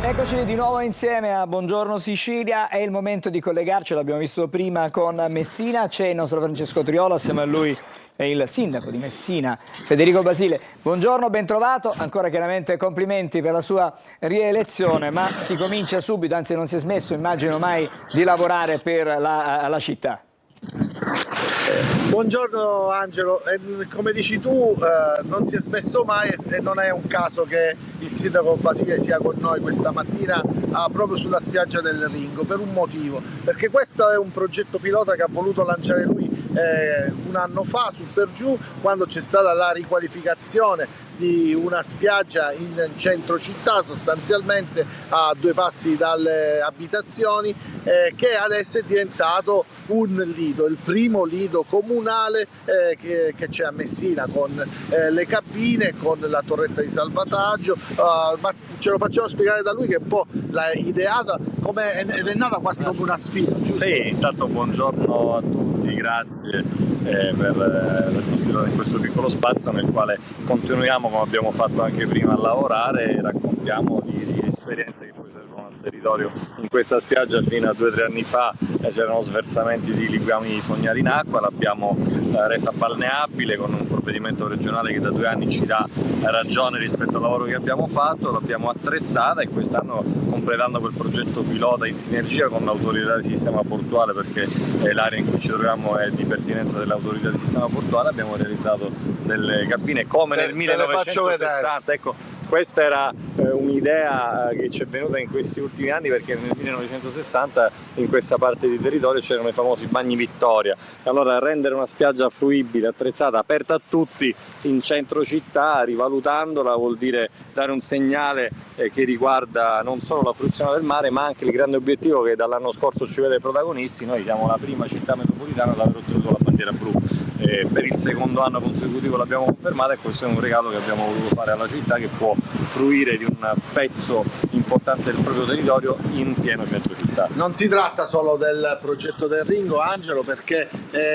Eccoci di nuovo insieme a Buongiorno Sicilia. È il momento di collegarci, l'abbiamo visto prima, con Messina. C'è il nostro Francesco Triolo, assieme a lui è il sindaco di Messina Federico Basile. Buongiorno, ben trovato. Ancora chiaramente complimenti per la sua rielezione, ma si comincia subito, anzi non si è smesso, immagino mai, di lavorare per la città. Buongiorno Angelo, come dici tu non si è smesso mai e non è un caso che il sindaco Basile sia con noi questa mattina proprio sulla spiaggia del Ringo, per un motivo, perché questo è un progetto pilota che ha voluto lanciare lui un anno fa su per giù, quando c'è stata la riqualificazione di una spiaggia in centro città, sostanzialmente a 2 passi dalle abitazioni, che adesso è diventato un lido, il primo lido comunale che c'è a Messina, con le cabine, con la torretta di salvataggio, ma ce lo facciamo spiegare da lui, che è un po' l'ha ideata ed è nata quasi come una sfida, giusto? Sì, intanto buongiorno a tutti, grazie per costruire in questo piccolo spazio nel quale continuiamo, come abbiamo fatto anche prima, a lavorare e raccontiamo di esperienze che poi servono al territorio. In questa spiaggia fino a 2 o 3 anni fa c'erano sversamenti di liquami fognari in acqua, l'abbiamo resa balneabile con un provvedimento regionale che da 2 anni ci dà ragione rispetto al lavoro che abbiamo fatto, l'abbiamo attrezzata e quest'anno, completando quel progetto pilota in sinergia con l'autorità di sistema portuale, perché l'area in cui ci troviamo è di pertinenza dell'autorità di sistema portuale, abbiamo realizzato delle cabine come nel 1960. Ecco, questa era un'idea che ci è venuta in questi ultimi anni, perché nel 1960 in questa parte di territorio c'erano i famosi bagni Vittoria. Allora rendere una spiaggia fruibile, attrezzata, aperta a tutti in centro città, rivalutandola, vuol dire dare un segnale che riguarda non solo la fruizione del mare, ma anche il grande obiettivo che dall'anno scorso ci vede protagonisti. Noi siamo la prima città metropolitana ad aver ottenuto la bandiera blu. Per il 2° anno consecutivo l'abbiamo confermata, e questo è un regalo che abbiamo voluto fare alla città, che può fruire di un pezzo importante del proprio territorio in pieno centro città. Non si tratta solo del progetto del Ringo, Angelo, perché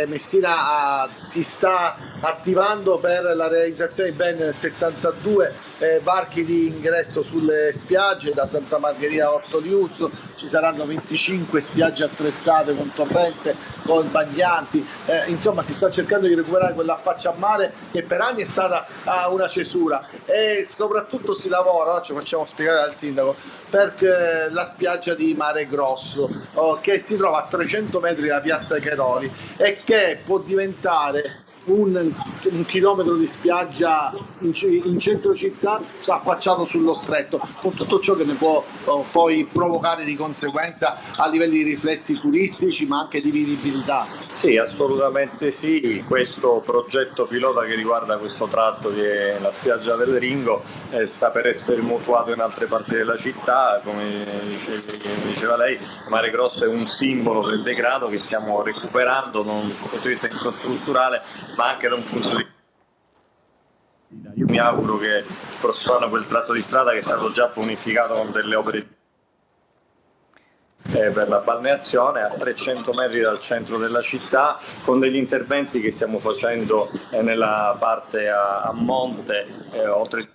Messina si sta attivando per la realizzazione di ben 72 varchi di ingresso sulle spiagge, da Santa Margherita a Ortoliuzzo. Ci saranno 25 spiagge attrezzate con torrente, con bagnanti, insomma si sta cercando di recuperare quella faccia a mare che per anni è stata una cesura, e soprattutto si lavora, ci facciamo spiegare dal sindaco, per la spiaggia di Mare Grosso, che si trova a 300 metri da Piazza Cheroli e che può diventare un chilometro di spiaggia in centro città affacciato sullo stretto, con tutto ciò che ne può poi provocare di conseguenza a livelli di riflessi turistici ma anche di vivibilità. Sì, assolutamente sì. Questo progetto pilota che riguarda questo tratto della spiaggia del Ringo sta per essere mutuato in altre parti della città. Come diceva lei, Mare Grosso è un simbolo del degrado che stiamo recuperando da un punto di vista infrastrutturale, ma anche da un punto di vista. Io mi auguro che il prossimo anno quel tratto di strada, che è stato già bonificato con delle opere per la balneazione, a 300 metri dal centro della città, con degli interventi che stiamo facendo nella parte a monte, oltre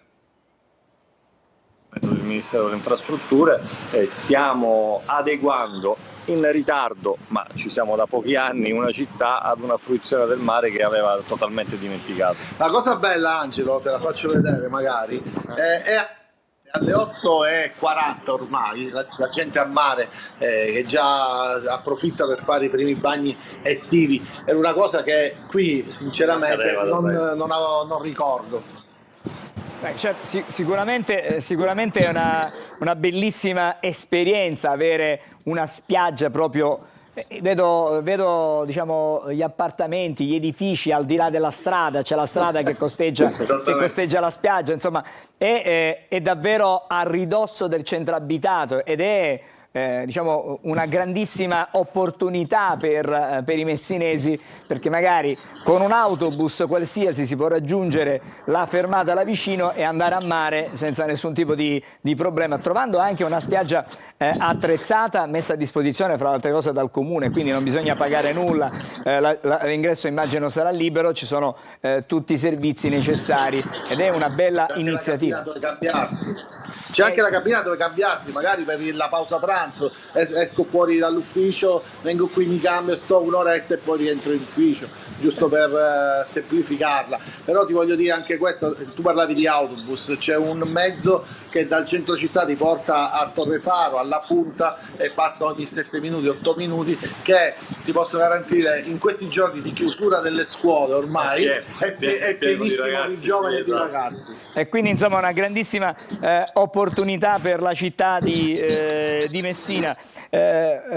del Ministero delle Infrastrutture, stiamo adeguando in ritardo, ma ci siamo da pochi anni, una città ad una fruizione del mare che aveva totalmente dimenticato. La cosa bella, Angelo, te la faccio vedere magari, è alle 8:40 ormai, la gente a mare che già approfitta per fare i primi bagni estivi, è una cosa che qui sinceramente non ricordo. Certo, sicuramente è una bellissima esperienza avere una spiaggia proprio. Vedo diciamo, gli appartamenti, gli edifici al di là della strada, c'è la strada che costeggia la spiaggia, insomma è davvero a ridosso del centro abitato ed è diciamo una grandissima opportunità per i messinesi, perché magari con un autobus qualsiasi si può raggiungere la fermata là vicino e andare a mare senza nessun tipo di problema, trovando anche una spiaggia attrezzata, messa a disposizione fra le altre cose dal comune, quindi non bisogna pagare nulla, l'ingresso immagino sarà libero, ci sono tutti i servizi necessari ed è una bella iniziativa. C'è anche la cabina dove cambiarsi, magari per la pausa pranzo, esco fuori dall'ufficio, vengo qui, mi cambio, sto un'oretta e poi rientro in ufficio, giusto per semplificarla. Però ti voglio dire anche questo, tu parlavi di autobus, c'è un mezzo che dal centro città ti porta a Torrefaro, alla punta, e passa ogni 7 minuti, 8 minuti, che ti posso garantire in questi giorni di chiusura delle scuole ormai è pienissimo di giovani e di ragazzi. E quindi insomma una grandissima opportunità per la città di Messina.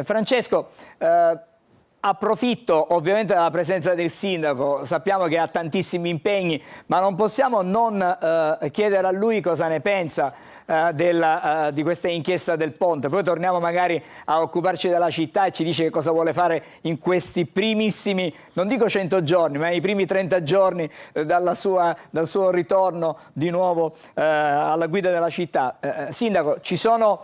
Francesco, approfitto ovviamente della presenza del sindaco, sappiamo che ha tantissimi impegni, ma non possiamo non chiedere a lui cosa ne pensa di questa inchiesta del ponte. Poi torniamo magari a occuparci della città e ci dice che cosa vuole fare in questi primissimi, non dico 100 giorni, ma i primi 30 giorni dal suo ritorno di nuovo alla guida della città. Sindaco, ci sono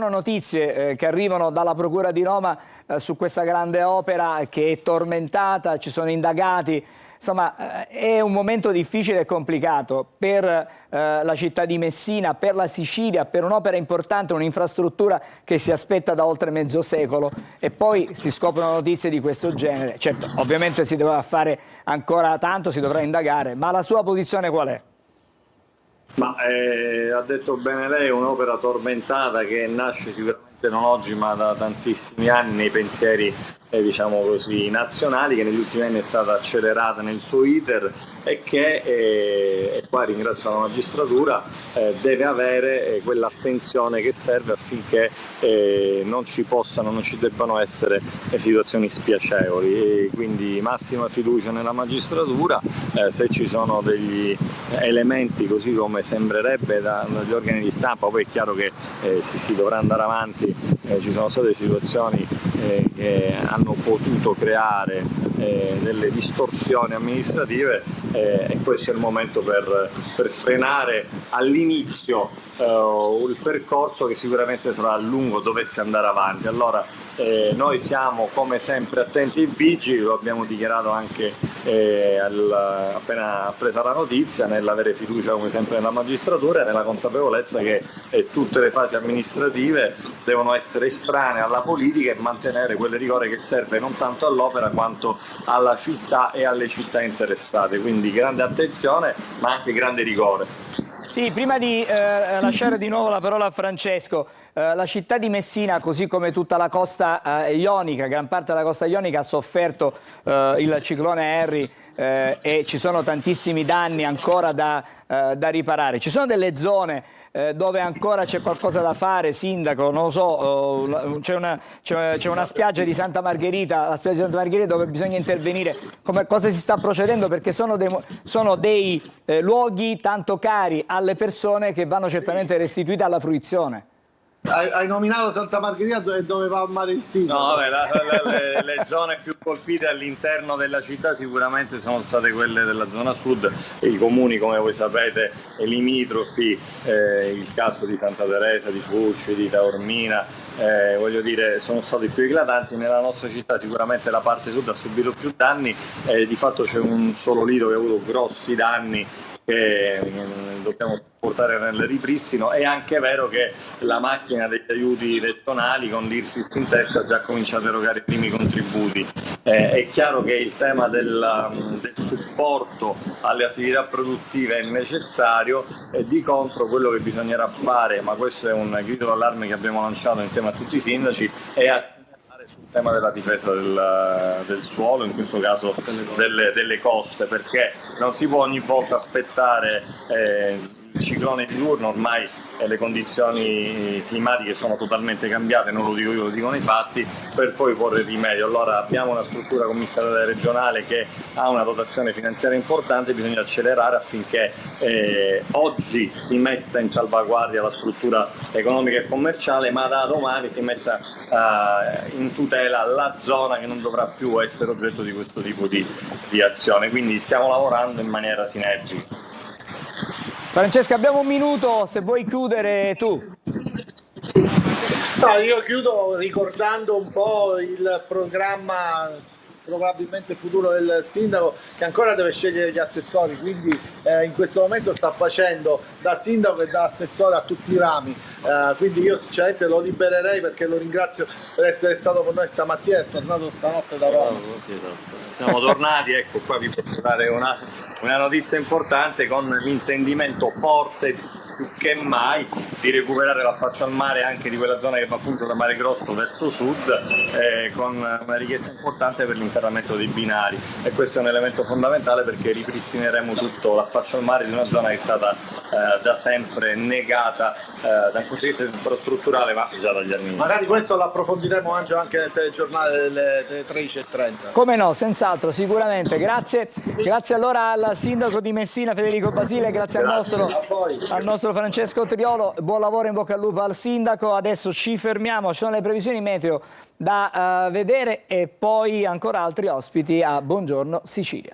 notizie che arrivano dalla Procura di Roma su questa grande opera che è tormentata, ci sono indagati. Insomma, è un momento difficile e complicato per la città di Messina, per la Sicilia, per un'opera importante, un'infrastruttura che si aspetta da oltre mezzo secolo, e poi si scoprono notizie di questo genere. Certo, ovviamente si dovrà fare ancora tanto, si dovrà indagare, ma la sua posizione qual è? Ma ha detto bene lei, è un'opera tormentata che nasce sicuramente non oggi ma da tantissimi anni nei pensieri diciamo così nazionali, che negli ultimi anni è stata accelerata nel suo iter e che, e qua ringrazio la magistratura, deve avere quell'attenzione che serve affinché non ci debbano essere situazioni spiacevoli, e quindi massima fiducia nella magistratura. Se ci sono degli elementi, così come sembrerebbe dagli organi di stampa, poi è chiaro che si dovrà andare avanti, ci sono state situazioni che hanno potuto creare delle distorsioni amministrative, e questo è il momento per frenare all'inizio il percorso che sicuramente sarà lungo dovesse andare avanti. Allora noi siamo come sempre attenti e vigili, lo abbiamo dichiarato anche appena presa la notizia, nell'avere fiducia come sempre nella magistratura e nella consapevolezza che tutte le fasi amministrative devono essere estranee alla politica e mantenere quel rigore che serve non tanto all'opera quanto alla città e alle città interessate, quindi grande attenzione ma anche grande rigore. Sì, prima di lasciare di nuovo la parola a Francesco, la città di Messina, così come tutta la costa ionica, gran parte della costa ionica, ha sofferto il ciclone Harry e ci sono tantissimi danni ancora da riparare. Ci sono delle zone dove ancora c'è qualcosa da fare, sindaco, non lo so, c'è una spiaggia di Santa Margherita, la spiaggia di Santa Margherita, dove bisogna intervenire. Cosa si sta procedendo? Perché sono dei luoghi tanto cari alle persone che vanno certamente restituiti alla fruizione. Hai nominato Santa Margherita dove va a mare il sindaco? No, vabbè, le zone più colpite all'interno della città sicuramente sono state quelle della zona sud, i comuni, come voi sapete, limitrofi, il caso di Santa Teresa, di Fulci, di Taormina, voglio dire, sono stati più eclatanti. Nella nostra città sicuramente la parte sud ha subito più danni, di fatto c'è un solo lido che ha avuto grossi danni che dobbiamo portare nel ripristino. È anche vero che la macchina degli aiuti regionali con l'IRFIS in testa ha già cominciato a erogare i primi contributi. È chiaro che il tema del supporto alle attività produttive è necessario, e di contro quello che bisognerà fare, ma questo è un grido d'allarme che abbiamo lanciato insieme a tutti i sindaci, è sul tema della difesa del suolo, in questo caso delle coste, perché non si può ogni volta aspettare il ciclone di turno. Ormai le condizioni climatiche sono totalmente cambiate, non lo dico io, lo dicono i fatti, per poi porre rimedio. Allora abbiamo una struttura commissariale regionale che ha una dotazione finanziaria importante, bisogna accelerare affinché oggi si metta in salvaguardia la struttura economica e commerciale, ma da domani si metta in tutela la zona che non dovrà più essere oggetto di questo tipo di azione. Quindi stiamo lavorando in maniera sinergica. Francesca, abbiamo un minuto, se vuoi chiudere tu. No, io chiudo ricordando un po' il programma probabilmente futuro del sindaco, che ancora deve scegliere gli assessori, quindi in questo momento sta facendo da sindaco e da assessore a tutti i rami, quindi io sinceramente lo libererei, perché lo ringrazio per essere stato con noi stamattina, è tornato stanotte da Roma. Siamo tornati, ecco qua vi posso dare una notizia importante, con l'intendimento forte più che mai di recuperare l'affaccio al mare anche di quella zona che va appunto da Mare Grosso verso sud, con una richiesta importante per l'interramento dei binari, e questo è un elemento fondamentale, perché ripristineremo tutto l'affaccio al mare di una zona che è stata da sempre negata da un punto di vista infrastrutturale, ma già dagli anni. Magari questo lo approfondiremo anche nel telegiornale delle 13:30. Come no, senz'altro, sicuramente. Grazie allora al sindaco di Messina Federico Basile, grazie al nostro Francesco Triolo, buon lavoro, in bocca al lupo al sindaco. Adesso ci fermiamo, ci sono le previsioni meteo da vedere e poi ancora altri ospiti a Buongiorno Sicilia.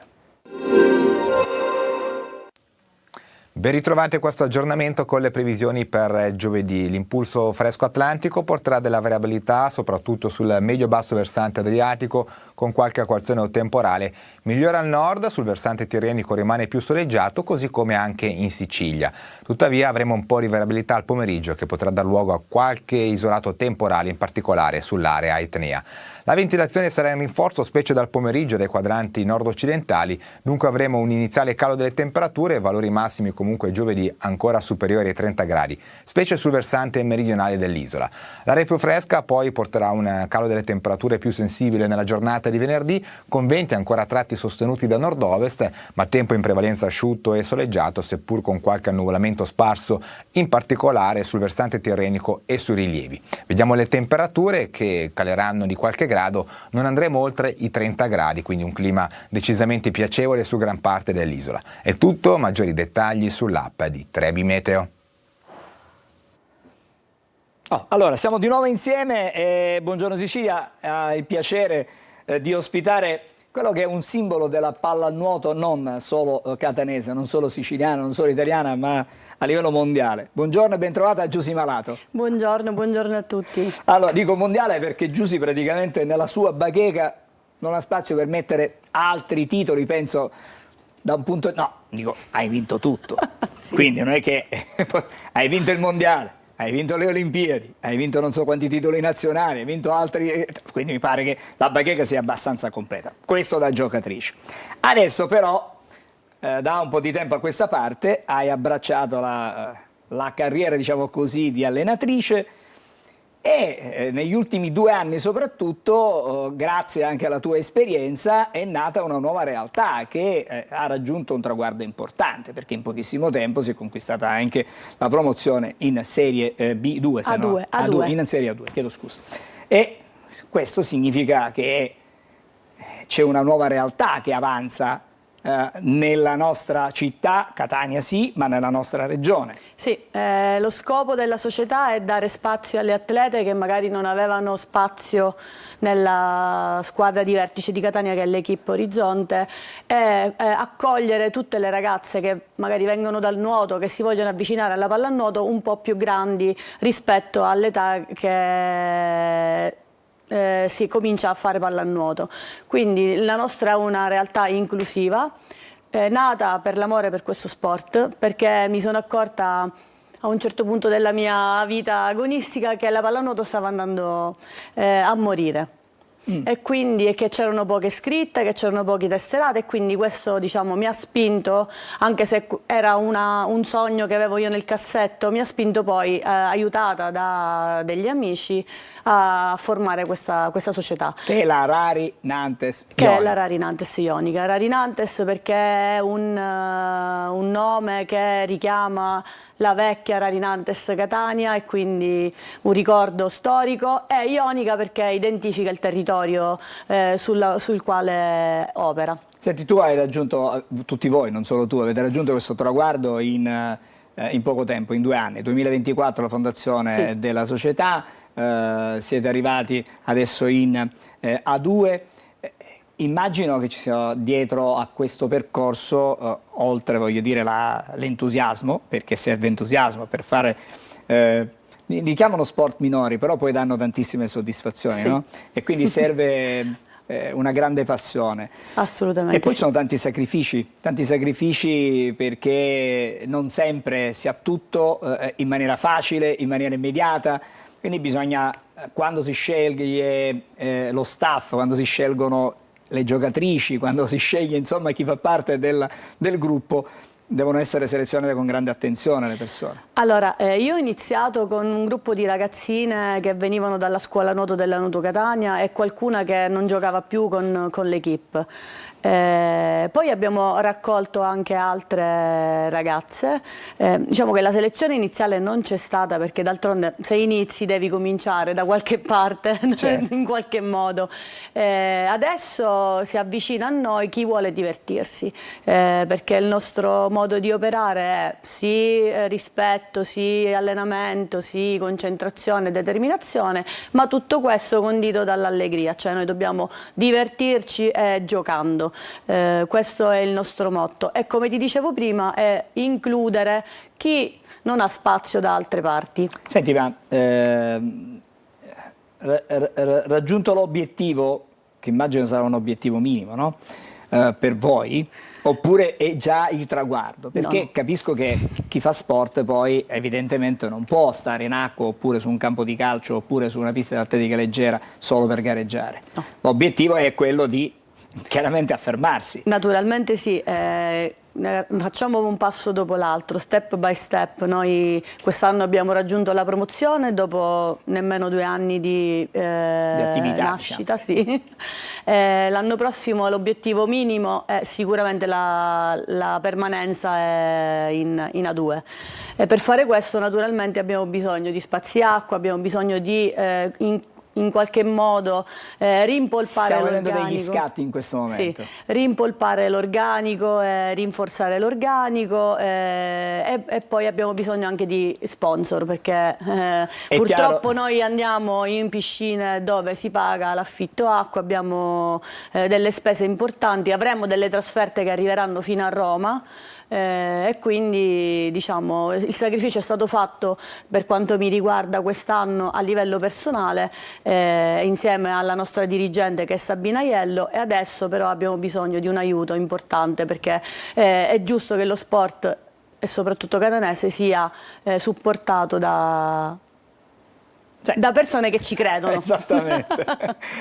Ben ritrovati a questo aggiornamento con le previsioni per giovedì. L'impulso fresco atlantico porterà della variabilità soprattutto sul medio-basso versante adriatico, con qualche acquazzone temporale. Migliora al nord, sul versante tirrenico rimane più soleggiato, così come anche in Sicilia. Tuttavia avremo un po' di variabilità al pomeriggio, che potrà dar luogo a qualche isolato temporale, in particolare sull'area etnea. La ventilazione sarà in rinforzo specie dal pomeriggio dai quadranti nord-occidentali, dunque avremo un iniziale calo delle temperature, valori massimi comunque giovedì ancora superiori ai 30 gradi, specie sul versante meridionale dell'isola. L'area più fresca poi porterà un calo delle temperature più sensibile nella giornata di venerdì, con venti ancora a tratti sostenuti da nord-ovest, ma tempo in prevalenza asciutto e soleggiato, seppur con qualche annuvolamento sparso, in particolare sul versante tirrenico e sui rilievi. Vediamo le temperature, che caleranno di qualche grado, non andremo oltre i 30 gradi, quindi un clima decisamente piacevole su gran parte dell'isola. È tutto, maggiori dettagli sull'app di Trebi Meteo. Allora, siamo di nuovo insieme e Buongiorno Sicilia ha il piacere di ospitare quello che è un simbolo della pallanuoto non solo catanese, non solo siciliana, non solo italiana, ma a livello mondiale. Buongiorno e ben trovata Giusy Malato. Buongiorno a tutti. Allora, dico mondiale perché Giusy praticamente nella sua bacheca non ha spazio per mettere altri titoli, penso, da un punto... No, dico, hai vinto tutto. Sì. Quindi non è che hai vinto il mondiale, hai vinto le Olimpiadi, hai vinto non so quanti titoli nazionali, hai vinto altri, quindi mi pare che la bacheca sia abbastanza completa. Questo da giocatrice. Adesso però, da un po' di tempo a questa parte, hai abbracciato la carriera, diciamo così, di allenatrice E negli ultimi 2 anni soprattutto, grazie anche alla tua esperienza, è nata una nuova realtà che ha raggiunto un traguardo importante, perché in pochissimo tempo si è conquistata anche la promozione in Serie B2, A2. In Serie A2, chiedo scusa. E questo significa che c'è una nuova realtà che avanza nella nostra città, Catania sì, ma nella nostra regione. Sì, lo scopo della società è dare spazio alle atlete che magari non avevano spazio nella squadra di vertice di Catania, che è l'Equipe Orizzonte, e accogliere tutte le ragazze che magari vengono dal nuoto, che si vogliono avvicinare alla pallanuoto un po' più grandi rispetto all'età che si comincia a fare pallanuoto. Quindi la nostra è una realtà inclusiva, nata per l'amore per questo sport, perché mi sono accorta a un certo punto della mia vita agonistica che la pallanuoto stava andando a morire. E quindi che c'erano poche iscritte, che c'erano pochi tesserate, e quindi questo, diciamo, mi ha spinto, anche se era un sogno che avevo io nel cassetto, mi ha spinto poi, aiutata da degli amici, a formare questa società. Che è la Rari Nantes Ionica. Che è la Rari Nantes Ionica. Rari Nantes perché è un nome che richiama la vecchia Rari Nantes Catania, e quindi un ricordo storico, e Ionica perché identifica il territorio sul quale opera. Senti, tu hai raggiunto, tutti voi, non solo tu, avete raggiunto questo traguardo in poco tempo, in 2 anni. 2024 la fondazione della società, siete arrivati adesso in A2. Immagino che ci sia dietro a questo percorso, oltre, voglio dire, l'entusiasmo, perché serve entusiasmo per fare, li chiamano sport minori, però poi danno tantissime soddisfazioni, no? E quindi serve una grande passione. Assolutamente. E poi ci sono tanti sacrifici perché non sempre si ha tutto in maniera facile, in maniera immediata, quindi bisogna, quando si sceglie lo staff, quando si scelgono le giocatrici, quando si sceglie insomma chi fa parte del gruppo, devono essere selezionate con grande attenzione le persone. Allora, io ho iniziato con un gruppo di ragazzine che venivano dalla scuola nuoto della Nuoto Catania e qualcuna che non giocava più con l'Equipe. Poi abbiamo raccolto anche altre ragazze. Diciamo che la selezione iniziale non c'è stata, perché d'altronde se inizi devi cominciare da qualche parte, certo, in qualche modo. Adesso si avvicina a noi chi vuole divertirsi, perché il nostro modo di operare è sì rispetto, sì allenamento, sì concentrazione, determinazione, ma tutto questo condito dall'allegria, cioè noi dobbiamo divertirci giocando. Questo è il nostro motto, e come ti dicevo prima è includere chi non ha spazio da altre parti. Senti, ma raggiunto l'obiettivo, che immagino sarà un obiettivo minimo, no? Per voi, oppure è già il traguardo? Perché no, capisco che chi fa sport poi evidentemente non può stare in acqua, oppure su un campo di calcio, oppure su una pista di atletica leggera solo per gareggiare. No. L'obiettivo è quello di chiaramente affermarsi. Naturalmente sì, facciamo un passo dopo l'altro, step by step. Noi quest'anno abbiamo raggiunto la promozione dopo nemmeno 2 anni di attività, nascita, diciamo. Sì. L'anno prossimo l'obiettivo minimo è sicuramente la permanenza in A2. E per fare questo naturalmente abbiamo bisogno di spazi acqua, abbiamo bisogno di in qualche modo rimpolpare l'organico. Stiamo avendo degli scatti in questo momento. Sì, rimpolpare l'organico, rinforzare l'organico, e poi abbiamo bisogno anche di sponsor, perché purtroppo noi andiamo in piscine dove si paga l'affitto acqua, abbiamo delle spese importanti, avremo delle trasferte che arriveranno fino a Roma. E quindi diciamo il sacrificio è stato fatto per quanto mi riguarda quest'anno a livello personale, insieme alla nostra dirigente che è Sabina Aiello, e adesso però abbiamo bisogno di un aiuto importante, perché è giusto che lo sport, e soprattutto catanese, sia supportato da persone che ci credono. Esattamente.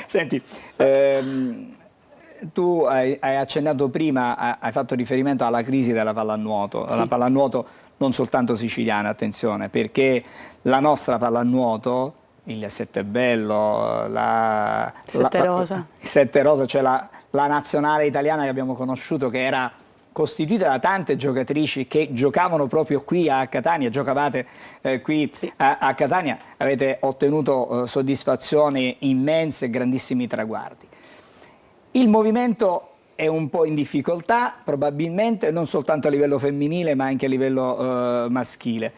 Senti, tu hai accennato prima, hai fatto riferimento alla crisi della pallanuoto, sì, la pallanuoto non soltanto siciliana, attenzione, perché la nostra pallanuoto il Sette Bello, Sette Rosa. Il Sette Rosa, cioè la nazionale italiana che abbiamo conosciuto, che era costituita da tante giocatrici che giocavano proprio qui a Catania, giocavate qui a Catania, avete ottenuto soddisfazioni immense e grandissimi traguardi. Il movimento è un po' in difficoltà, probabilmente, non soltanto a livello femminile ma anche a livello maschile.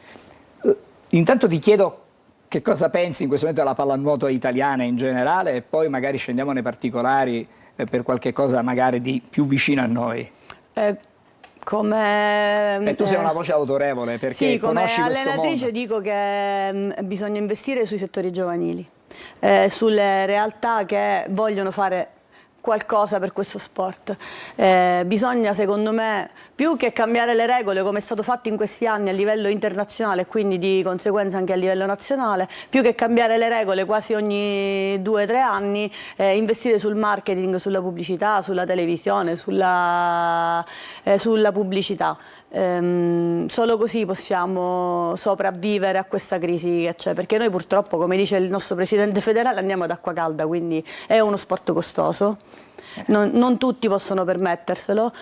Intanto ti chiedo che cosa pensi in questo momento della pallanuoto italiana in generale, e poi magari scendiamo nei particolari per qualche cosa magari di più vicino a noi. Tu sei una voce autorevole, perché sì, come conosci questo allenatrice mondo. Dico che bisogna investire sui settori giovanili, sulle realtà che vogliono fare qualcosa per questo sport. Bisogna, secondo me, più che cambiare le regole come è stato fatto in questi anni a livello internazionale e quindi di conseguenza anche a livello nazionale, più che cambiare le regole quasi ogni 2 o 3 anni, investire sul marketing, sulla pubblicità, sulla televisione, sulla pubblicità. Solo così possiamo sopravvivere a questa crisi che c'è, perché noi purtroppo, come dice il nostro presidente federale, andiamo ad acqua calda, quindi è uno sport costoso. Non tutti possono permetterselo,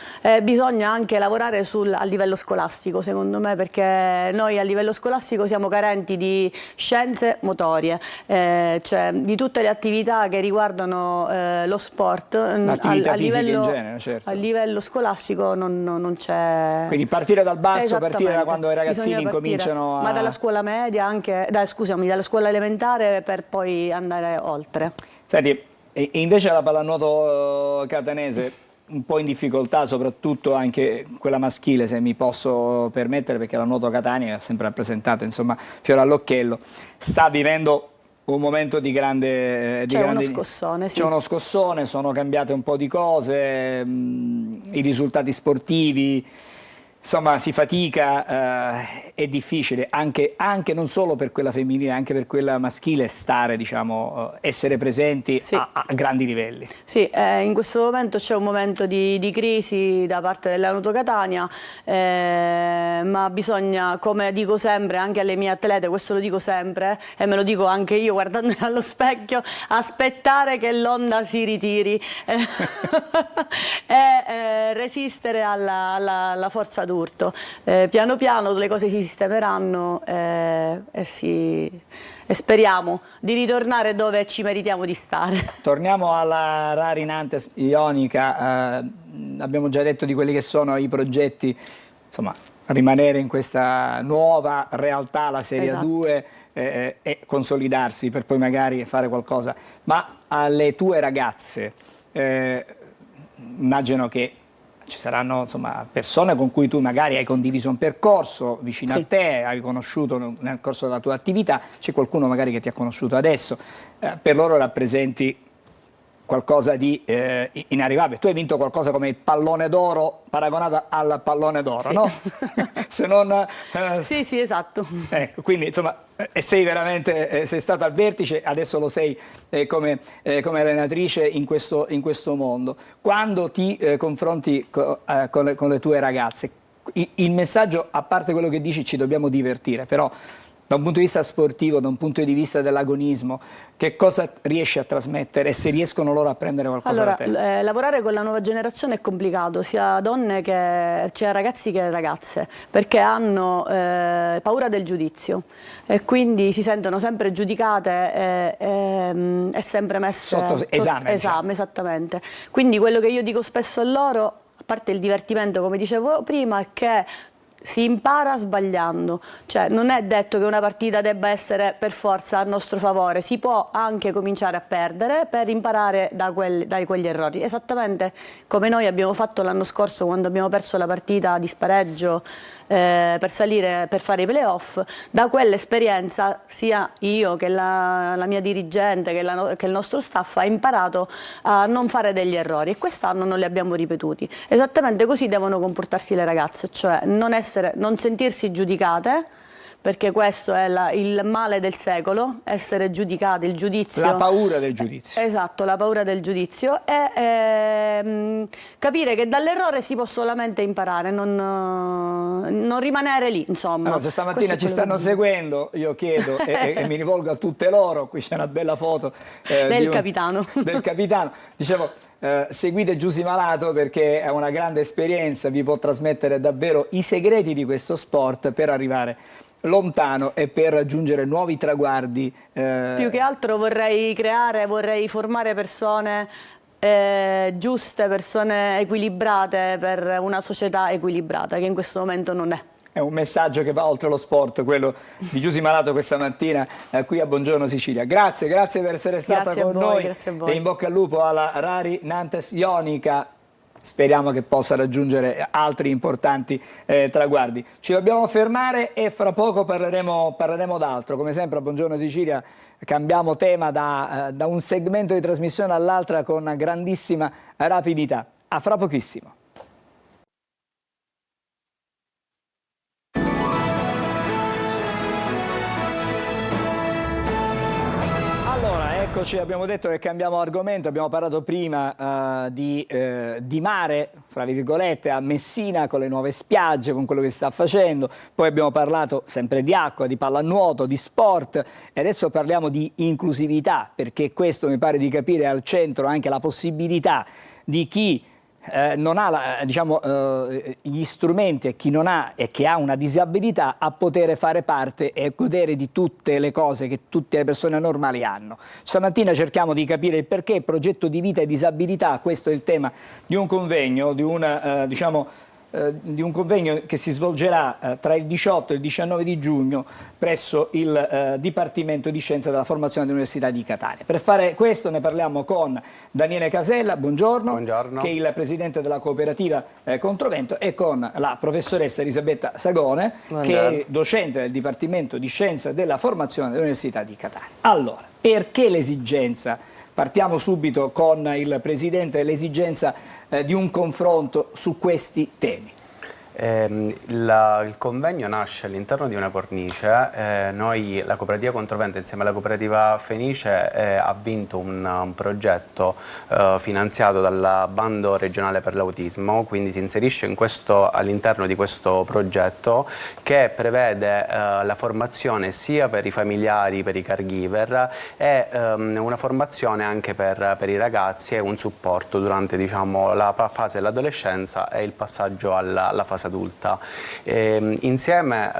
bisogna anche lavorare a livello scolastico, secondo me, perché noi a livello scolastico siamo carenti di scienze motorie, cioè di tutte le attività che riguardano lo sport L'attività fisica in genere, certo. A livello scolastico non c'è. Quindi partire dal basso, partire da quando i ragazzini incominciano a... Ma dalla scuola media, anche, dalla scuola elementare, per poi andare oltre. Senti, e invece la pallanuoto catanese un po' in difficoltà, soprattutto anche quella maschile, se mi posso permettere, perché la Nuoto Catania ha sempre rappresentato, insomma, fiore all'occhiello, sta vivendo un momento di grande... C'è uno scossone, sì. C'è uno scossone, sono cambiate un po' di cose, i risultati sportivi, insomma si fatica, è difficile, anche non solo per quella femminile, anche per quella maschile, stare, diciamo, essere presenti a grandi livelli. Sì, in questo momento c'è un momento di crisi da parte della Nuoto Catania, ma bisogna, come dico sempre anche alle mie atlete, questo lo dico sempre e me lo dico anche io guardandomi allo specchio, aspettare che l'onda si ritiri e resistere alla forza d'urto. Piano piano le cose si sistemeranno e speriamo di ritornare dove ci meritiamo di stare. Torniamo alla Rari Nantes Ionica, abbiamo già detto di quelli che sono i progetti, insomma, rimanere in questa nuova realtà, la Serie 2, e consolidarsi per poi magari fare qualcosa. Ma alle tue ragazze, immagino che ci saranno, insomma, persone con cui tu magari hai condiviso un percorso vicino a te, hai conosciuto nel corso della tua attività, c'è qualcuno magari che ti ha conosciuto adesso, per loro rappresenti qualcosa di inarrivabile. Tu hai vinto qualcosa come il pallone d'oro, paragonato al pallone d'oro, no? Se non, sì, esatto. Ecco, quindi insomma sei veramente, sei stata al vertice, adesso lo sei come allenatrice in questo mondo. Quando ti confronti con le tue ragazze, il messaggio, a parte quello che dici, ci dobbiamo divertire, però da un punto di vista sportivo, da un punto di vista dell'agonismo, che cosa riesci a trasmettere e se riescono loro a prendere qualcosa da te? Lavorare con la nuova generazione è complicato, sia donne che sia ragazzi che ragazze, perché hanno paura del giudizio e quindi si sentono sempre giudicate e sempre messe sotto esame. Esame, esattamente. Quindi quello che io dico spesso a loro, a parte il divertimento, come dicevo prima, è che si impara sbagliando, cioè non è detto che una partita debba essere per forza a nostro favore, si può anche cominciare a perdere per imparare da quegli errori, esattamente come noi abbiamo fatto l'anno scorso quando abbiamo perso la partita di spareggio per salire, per fare i playoff. Da quell'esperienza sia io che la mia dirigente che il nostro staff ha imparato a non fare degli errori e quest'anno non li abbiamo ripetuti. Esattamente così devono comportarsi le ragazze, cioè non sentirsi giudicate perché questo è il male del secolo, essere giudicati, il giudizio. La paura del giudizio. Esatto, la paura del giudizio e capire che dall'errore si può solamente imparare, non rimanere lì, insomma. Allora, se stamattina ci stanno seguendo, io chiedo e mi rivolgo a tutte loro, qui c'è una bella foto del capitano. Del capitano. Dicevo, seguite Giusy Malato perché è una grande esperienza, vi può trasmettere davvero i segreti di questo sport per arrivare lontano e per raggiungere nuovi traguardi. Più che altro vorrei formare persone giuste, persone equilibrate per una società equilibrata che in questo momento non è. È un messaggio che va oltre lo sport, quello di Giusy Malato questa mattina qui a Buongiorno Sicilia. Grazie per essere stata con noi grazie a voi. E in bocca al lupo alla Rari Nantes Ionica. Speriamo che possa raggiungere altri importanti traguardi. Ci dobbiamo fermare e fra poco parleremo d'altro. Come sempre a Buongiorno Sicilia cambiamo tema da un segmento di trasmissione all'altra con grandissima rapidità. A fra pochissimo. Eccoci, abbiamo detto che cambiamo argomento, abbiamo parlato prima di mare, fra virgolette, a Messina con le nuove spiagge, con quello che sta facendo, poi abbiamo parlato sempre di acqua, di pallanuoto, di sport e adesso parliamo di inclusività, perché questo mi pare di capire è al centro anche la possibilità di chi non ha gli strumenti e chi non ha e che ha una disabilità a poter fare parte e godere di tutte le cose che tutte le persone normali hanno. Stamattina cerchiamo di capire il perché, progetto di vita e disabilità, questo è il tema di un convegno, di un convegno che si svolgerà tra il 18 e il 19 di giugno presso il Dipartimento di Scienza della Formazione dell'Università di Catania. Per fare questo ne parliamo con Daniele Casella, buongiorno, che è il presidente della cooperativa Controvento, e con la professoressa Elisabetta Sagone, che è docente del Dipartimento di Scienza della Formazione dell'Università di Catania. Allora, perché l'esigenza? Partiamo subito con il presidente, l'esigenza di un confronto su questi temi. Il convegno nasce all'interno di una cornice. Noi, la cooperativa Controvento, insieme alla cooperativa Fenice, ha vinto un progetto finanziato dal bando regionale per l'autismo, quindi si inserisce all'interno di questo progetto che prevede la formazione sia per i familiari, per i caregiver e una formazione anche per i ragazzi e un supporto durante la fase dell'adolescenza e il passaggio alla fase adulta. Insieme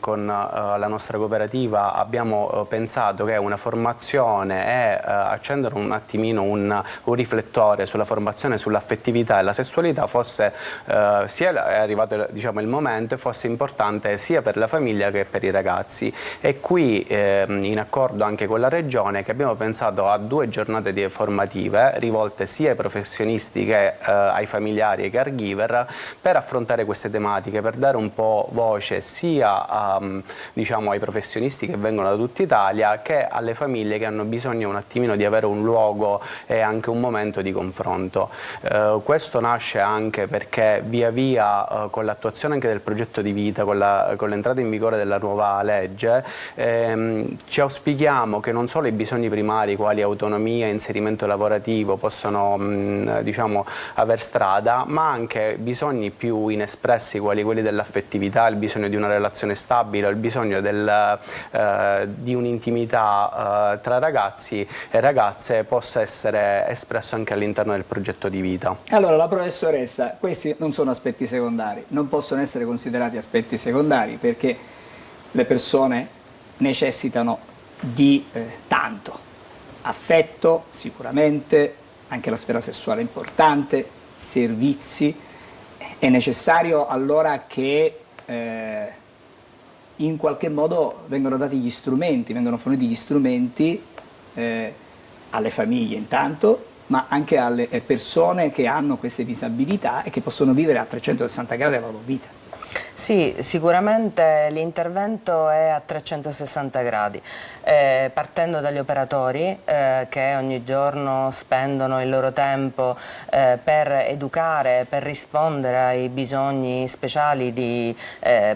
con la nostra cooperativa abbiamo pensato che una formazione e accendere un attimino un riflettore sulla formazione, sull'affettività e la sessualità fosse, è arrivato il momento, e fosse importante sia per la famiglia che per i ragazzi. E qui in accordo anche con la Regione che abbiamo pensato a 2 giornate formative rivolte sia ai professionisti che ai familiari e ai caregiver per affrontare queste tematiche, per dare un po' voce sia ai professionisti che vengono da tutta Italia che alle famiglie che hanno bisogno un attimino di avere un luogo e anche un momento di confronto. Questo nasce anche perché via via con l'attuazione anche del progetto di vita, con l'entrata in vigore della nuova legge, ci auspichiamo che non solo i bisogni primari quali autonomia e inserimento lavorativo possano aver strada, ma anche bisogni più inespressi quali quelli dell'affettività, il bisogno di una relazione stabile, il bisogno di un'intimità tra ragazzi e ragazze possa essere espresso anche all'interno del progetto di vita. Allora, la professoressa, questi non sono aspetti secondari, non possono essere considerati aspetti secondari perché le persone necessitano di tanto, affetto sicuramente, anche la sfera sessuale è importante, servizi. È necessario allora che in qualche modo vengano dati gli strumenti, vengono forniti gli strumenti alle famiglie intanto, ma anche alle persone che hanno queste disabilità e che possono vivere a 360 gradi la loro vita. Sì, sicuramente l'intervento è a 360 gradi, partendo dagli operatori che ogni giorno spendono il loro tempo per educare, per rispondere ai bisogni speciali di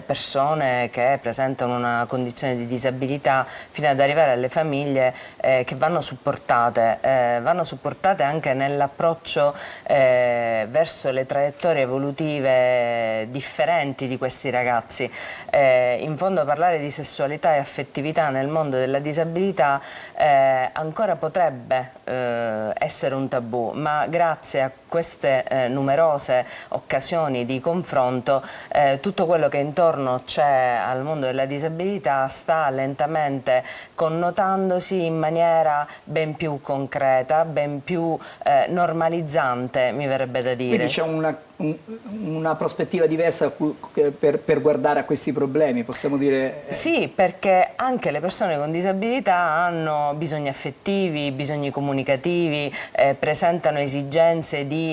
persone che presentano una condizione di disabilità, fino ad arrivare alle famiglie che vanno supportate anche nell'approccio verso le traiettorie evolutive differenti di questi ragazzi. In fondo parlare di sessualità e affettività nel mondo della disabilità ancora potrebbe essere un tabù, ma grazie a queste numerose occasioni di confronto tutto quello che intorno c'è al mondo della disabilità sta lentamente connotandosi in maniera ben più concreta, ben più normalizzante, mi verrebbe da dire. Quindi c'è una prospettiva diversa per guardare a questi problemi, possiamo dire? Sì, perché anche le persone con disabilità hanno bisogni affettivi, bisogni comunicativi, presentano esigenze di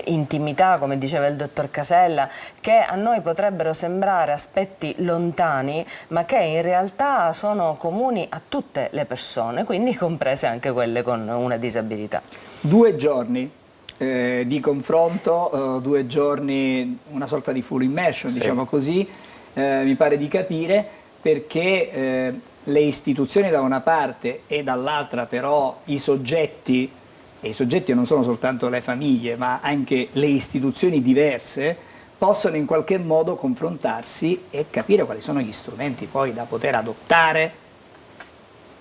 intimità, come diceva il dottor Casella, che a noi potrebbero sembrare aspetti lontani, ma che in realtà sono comuni a tutte le persone, quindi comprese anche quelle con una disabilità. 2 giorni di confronto, 2 giorni, una sorta di full immersion, sì, diciamo così, mi pare di capire, perché le istituzioni da una parte e dall'altra però i soggetti, e i soggetti non sono soltanto le famiglie ma anche le istituzioni diverse, possono in qualche modo confrontarsi e capire quali sono gli strumenti poi da poter adottare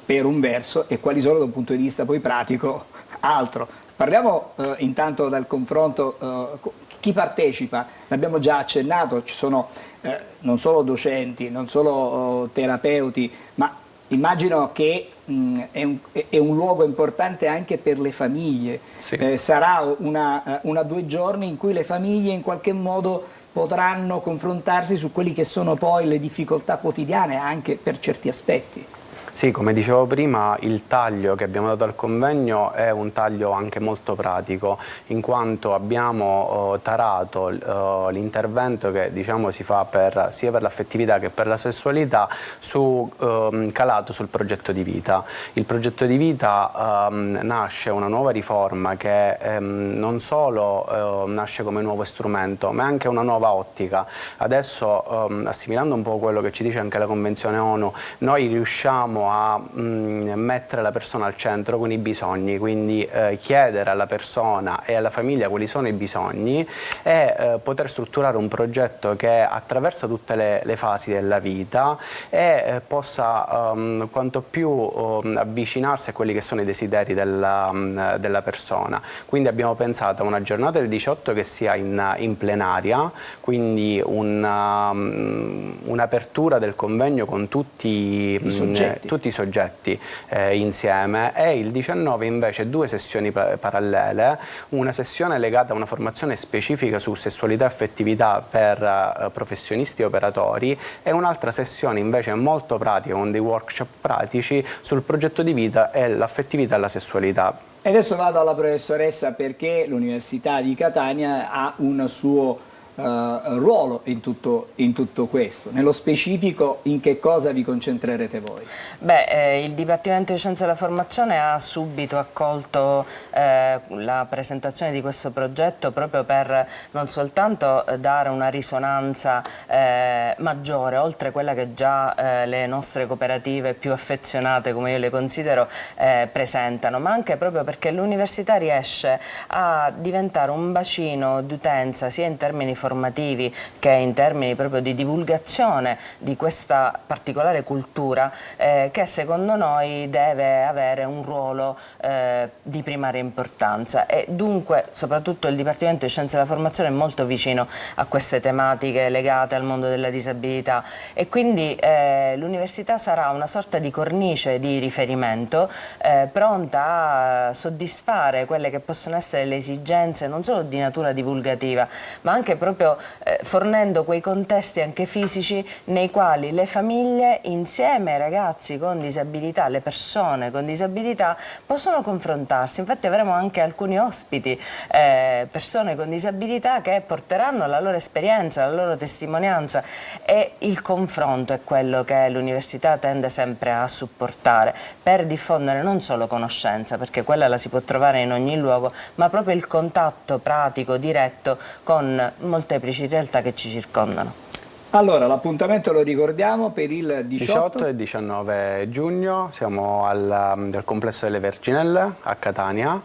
per un verso e quali sono da un punto di vista poi pratico altro. Parliamo intanto del confronto, chi partecipa, l'abbiamo già accennato, ci sono non solo docenti, non solo terapeuti, ma immagino che è un luogo importante anche per le famiglie. Sì. Sarà una 2 giorni in cui le famiglie in qualche modo potranno confrontarsi su quelli che sono poi le difficoltà quotidiane anche per certi aspetti. Sì, come dicevo prima, il taglio che abbiamo dato al convegno è un taglio anche molto pratico, in quanto abbiamo tarato l'intervento che si fa sia per l'affettività che per la sessualità calato sul progetto di vita. Il progetto di vita nasce una nuova riforma che non solo nasce come nuovo strumento, ma anche una nuova ottica. Adesso, assimilando un po' quello che ci dice anche la Convenzione ONU, noi riusciamo a mettere la persona al centro con i bisogni, quindi chiedere alla persona e alla famiglia quali sono i bisogni e poter strutturare un progetto che attraversa tutte le fasi della vita e possa quanto più avvicinarsi a quelli che sono i desideri della persona. Quindi abbiamo pensato a una giornata del 18 che sia in plenaria, quindi un'apertura del convegno con tutti i soggetti insieme, e il 19 invece 2 sessioni parallele, una sessione legata a una formazione specifica su sessualità e affettività per professionisti e operatori e un'altra sessione invece molto pratica con dei workshop pratici sul progetto di vita e l'affettività e la sessualità. E adesso vado alla professoressa, perché l'Università di Catania ha un suo ruolo in tutto questo. Nello specifico, in che cosa vi concentrerete voi? Il Dipartimento di Scienze della Formazione ha subito accolto la presentazione di questo progetto proprio per non soltanto dare una risonanza maggiore, oltre quella che già le nostre cooperative più affezionate, come io le considero, presentano, ma anche proprio perché l'università riesce a diventare un bacino d'utenza sia in termini formativi che in termini proprio di divulgazione di questa particolare cultura che secondo noi deve avere un ruolo di primaria importanza, e dunque soprattutto il Dipartimento di Scienze della Formazione è molto vicino a queste tematiche legate al mondo della disabilità, e quindi l'università sarà una sorta di cornice di riferimento pronta a soddisfare quelle che possono essere le esigenze non solo di natura divulgativa ma anche proprio proprio fornendo quei contesti anche fisici nei quali le famiglie insieme ai ragazzi con disabilità, le persone con disabilità possono confrontarsi. Infatti avremo anche alcuni ospiti, persone con disabilità che porteranno la loro esperienza, la loro testimonianza, e il confronto è quello che l'università tende sempre a supportare per diffondere non solo conoscenza, perché quella la si può trovare in ogni luogo, ma proprio il contatto pratico, diretto con molteplici realtà che ci circondano. Allora, l'appuntamento lo ricordiamo per il 18 e 19 giugno, siamo al complesso delle Verginelle a Catania,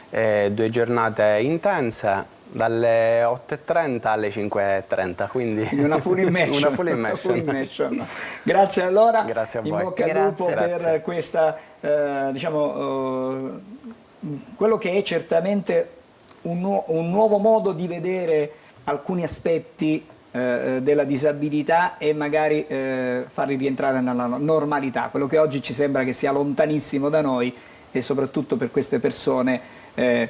2 giornate intense dalle 8:30 alle 5:30, quindi una full immersion. Una full immersion. Grazie allora, grazie a voi. In bocca al lupo per questa, quello che è certamente un nuovo modo di vedere alcuni aspetti della disabilità e magari farli rientrare nella normalità, quello che oggi ci sembra che sia lontanissimo da noi e soprattutto per queste persone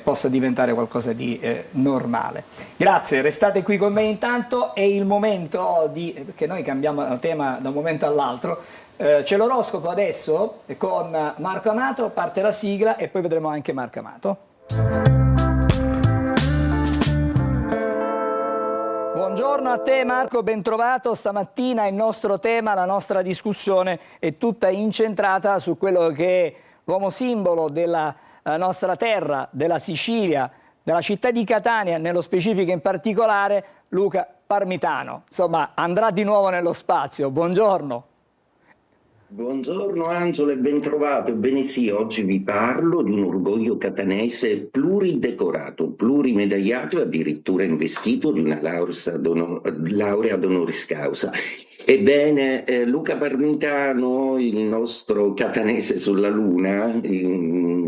possa diventare qualcosa di normale. Grazie, restate qui con me intanto, è il momento perché noi cambiamo tema da un momento all'altro, c'è l'oroscopo adesso con Marco Amato, parte la sigla e poi vedremo anche Marco Amato. Buongiorno a te Marco, ben trovato. Stamattina il nostro tema, la nostra discussione è tutta incentrata su quello che è l'uomo simbolo della nostra terra, della Sicilia, della città di Catania, nello specifico in particolare, Luca Parmitano. Insomma, andrà di nuovo nello spazio. Buongiorno. Buongiorno Angelo e ben trovato. Ebbene sì, oggi vi parlo di un orgoglio catanese pluridecorato, plurimedagliato e addirittura investito di una laurea ad honoris causa. Ebbene, Luca Parmitano, il nostro catanese sulla Luna,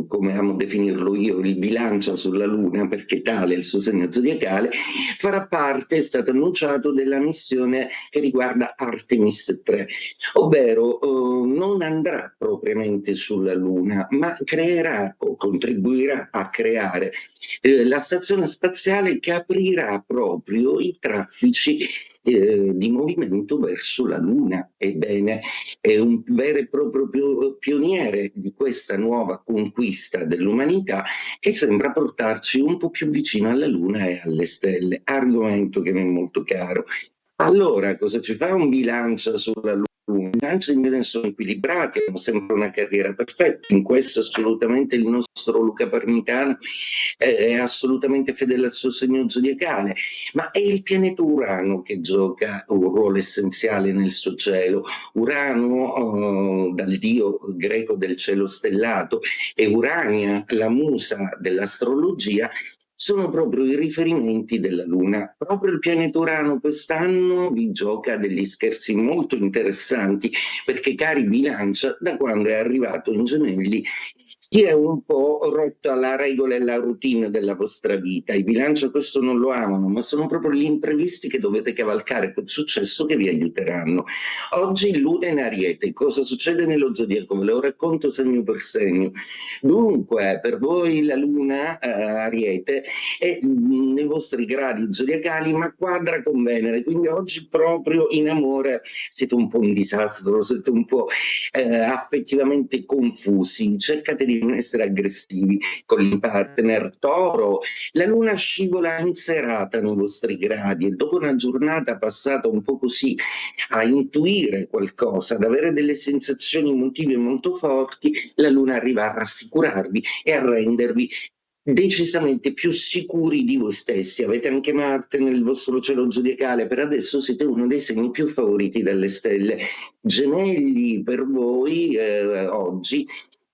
come amo definirlo io, il bilancia sulla Luna, perché tale è il suo segno zodiacale, farà parte, è stato annunciato, della missione che riguarda Artemis 3, ovvero non andrà propriamente sulla Luna, ma creerà o contribuirà a creare la stazione spaziale che aprirà proprio i traffici di movimento verso la Luna. Ebbene, è un vero e proprio pioniere di questa nuova conquista dell'umanità che sembra portarci un po' più vicino alla Luna e alle stelle, argomento che mi è molto caro. Allora, cosa ci fa un bilancia sulla Luna? I bilanci sono equilibrati, hanno sempre una carriera perfetta, in questo assolutamente il nostro Luca Parmitano è assolutamente fedele al suo segno zodiacale, ma è il pianeta Urano che gioca un ruolo essenziale nel suo cielo. Urano, dal dio greco del cielo stellato, e Urania, la musa dell'astrologia, sono proprio i riferimenti della Luna. Proprio il pianeta Urano quest'anno vi gioca degli scherzi molto interessanti, perché cari bilancia, da quando è arrivato in Gemelli si è un po' rotto alla regola e alla routine della vostra vita. I bilancia questo non lo amano, ma sono proprio gli imprevisti che dovete cavalcare con successo che vi aiuteranno. Oggi Luna in Ariete, cosa succede nello zodiaco? Ve lo racconto segno per segno. Dunque, per voi la Luna Ariete è nei vostri gradi zodiacali, ma quadra con Venere, quindi oggi proprio in amore siete un po' un disastro, siete un po' affettivamente confusi, cercate di non essere aggressivi con il partner. Toro, la Luna scivola in serata nei vostri gradi e dopo una giornata passata un po' così a intuire qualcosa, ad avere delle sensazioni emotive molto forti, la Luna arriva a rassicurarvi e a rendervi decisamente più sicuri di voi stessi. Avete anche Marte nel vostro cielo zodiacale, per adesso siete uno dei segni più favoriti dalle stelle. Gemelli, per voi oggi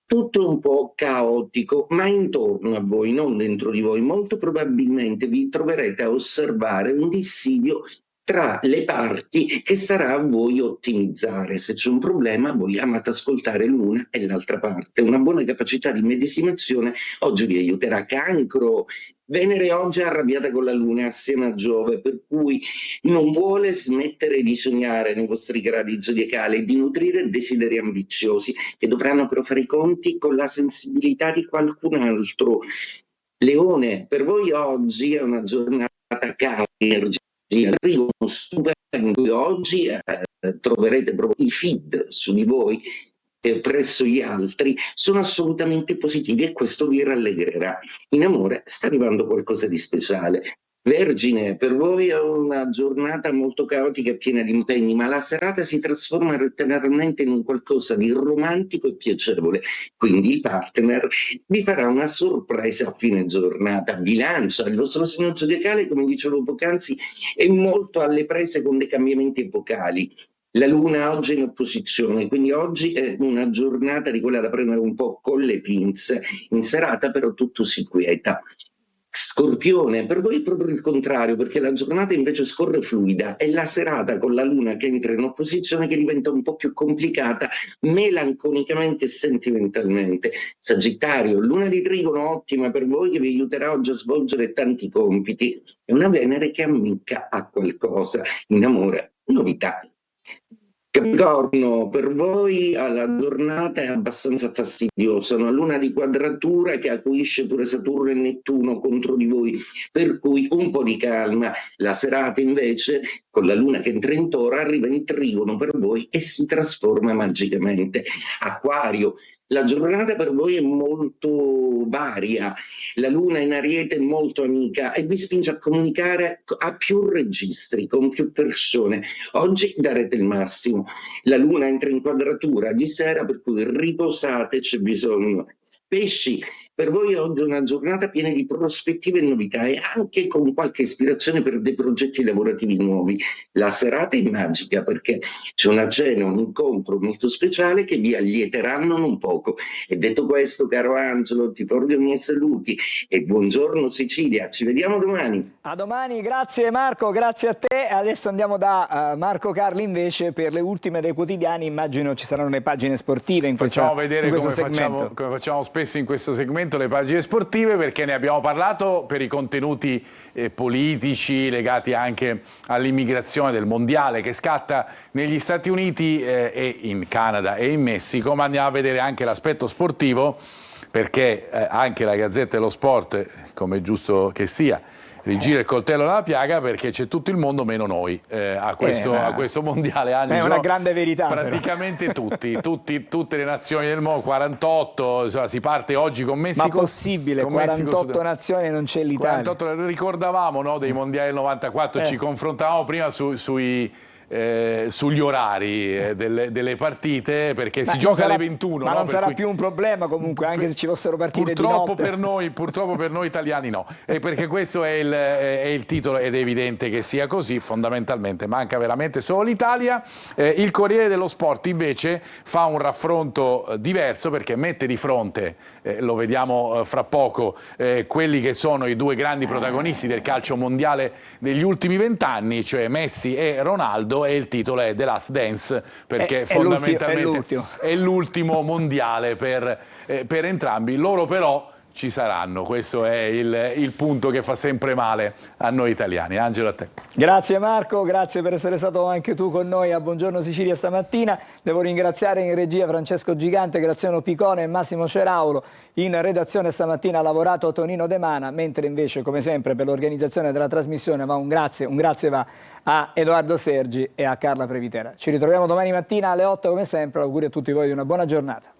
tutto un po' caotico, ma intorno a voi, non dentro di voi. Molto probabilmente vi troverete a osservare un dissidio tra le parti che sarà a voi ottimizzare. Se c'è un problema, voi amate ascoltare l'una e l'altra parte. Una buona capacità di medesimazione oggi vi aiuterà. Cancro, Venere oggi è arrabbiata con la Luna assieme a Giove, per cui non vuole smettere di sognare nei vostri gradi zodiacali e di nutrire desideri ambiziosi che dovranno però fare i conti con la sensibilità di qualcun altro. Leone, per voi oggi è una giornata carica, arriva uno stupendo, oggi troverete proprio i feed su di voi presso gli altri, sono assolutamente positivi e questo vi rallegrerà. In amore sta arrivando qualcosa di speciale. Vergine, per voi è una giornata molto caotica e piena di impegni, ma la serata si trasforma letteralmente in un qualcosa di romantico e piacevole. Quindi il partner vi farà una sorpresa a fine giornata. Bilancia, il vostro segno zodiacale, come dicevo poc'anzi, è molto alle prese con dei cambiamenti epocali. La luna oggi è in opposizione, quindi oggi è una giornata di quella da prendere un po' con le pinze. In serata però tutto si quieta. Scorpione, per voi è proprio il contrario, perché la giornata invece scorre fluida, è la serata con la luna che entra in opposizione che diventa un po' più complicata melanconicamente e sentimentalmente. Sagittario, luna di trigono ottima per voi che vi aiuterà oggi a svolgere tanti compiti, è una Venere che ammicca a qualcosa, in amore, novità. Capricorno, per voi la giornata è abbastanza fastidiosa, una luna di quadratura che acuisce pure Saturno e Nettuno contro di voi, per cui un po' di calma. La serata invece, con la luna che entra in Toro, arriva in trigono per voi e si trasforma magicamente. Acquario, la giornata per voi è molto varia, la luna in Ariete è molto amica e vi spinge a comunicare a più registri, con più persone. Oggi darete il massimo. La luna entra in quadratura di sera, per cui riposate, c'è bisogno. Pesci, per voi oggi è una giornata piena di prospettive e novità e anche con qualche ispirazione per dei progetti lavorativi nuovi. La serata è magica perché c'è una cena, un incontro molto speciale che vi allieteranno un poco. E detto questo, caro Angelo, ti porgo i miei saluti e buongiorno Sicilia, ci vediamo domani. A domani, grazie Marco, grazie a te. Adesso andiamo da Marco Carli invece per le ultime dei quotidiani, immagino ci saranno le pagine sportive in questo segmento. Facciamo vedere come facciamo spesso in questo segmento le pagine sportive, perché ne abbiamo parlato per i contenuti politici legati anche all'immigrazione del mondiale che scatta negli Stati Uniti e in Canada e in Messico, ma andiamo a vedere anche l'aspetto sportivo, perché anche la Gazzetta dello Sport, come è giusto che sia, rigira il coltello alla piaga, perché c'è tutto il mondo meno noi a questo mondiale. È una grande verità. Praticamente tutte le nazioni del mondo, 48, insomma, si parte oggi con Messico. Ma possibile, con 48 nazioni non c'è l'Italia. 48, ricordavamo, no, dei mondiali del 94, ci confrontavamo prima sugli orari delle partite, perché si gioca alle 21. Ma no? non sarà più un problema comunque, anche se ci fossero partite purtroppo di notte. Purtroppo per noi italiani no, perché questo è il titolo ed è evidente che sia così. Fondamentalmente manca veramente solo l'Italia. Il Corriere dello Sport invece fa un raffronto diverso, perché mette di fronte, lo vediamo fra poco, quelli che sono i due grandi protagonisti del calcio mondiale degli ultimi 20 anni, cioè Messi e Ronaldo, e il titolo è The Last Dance, perché fondamentalmente è l'ultimo mondiale per entrambi. Loro però ci saranno, questo è il punto che fa sempre male a noi italiani. Angelo, a te. Grazie Marco, grazie per essere stato anche tu con noi a Buongiorno Sicilia stamattina. Devo ringraziare in regia Francesco Gigante, Graziano Picone e Massimo Ceraulo. In redazione stamattina ha lavorato Tonino De Mana, mentre invece, come sempre, per l'organizzazione della trasmissione va un grazie va a Edoardo Sergi e a Carla Previtera. Ci ritroviamo domani mattina alle 8 come sempre. Auguri a tutti voi di una buona giornata.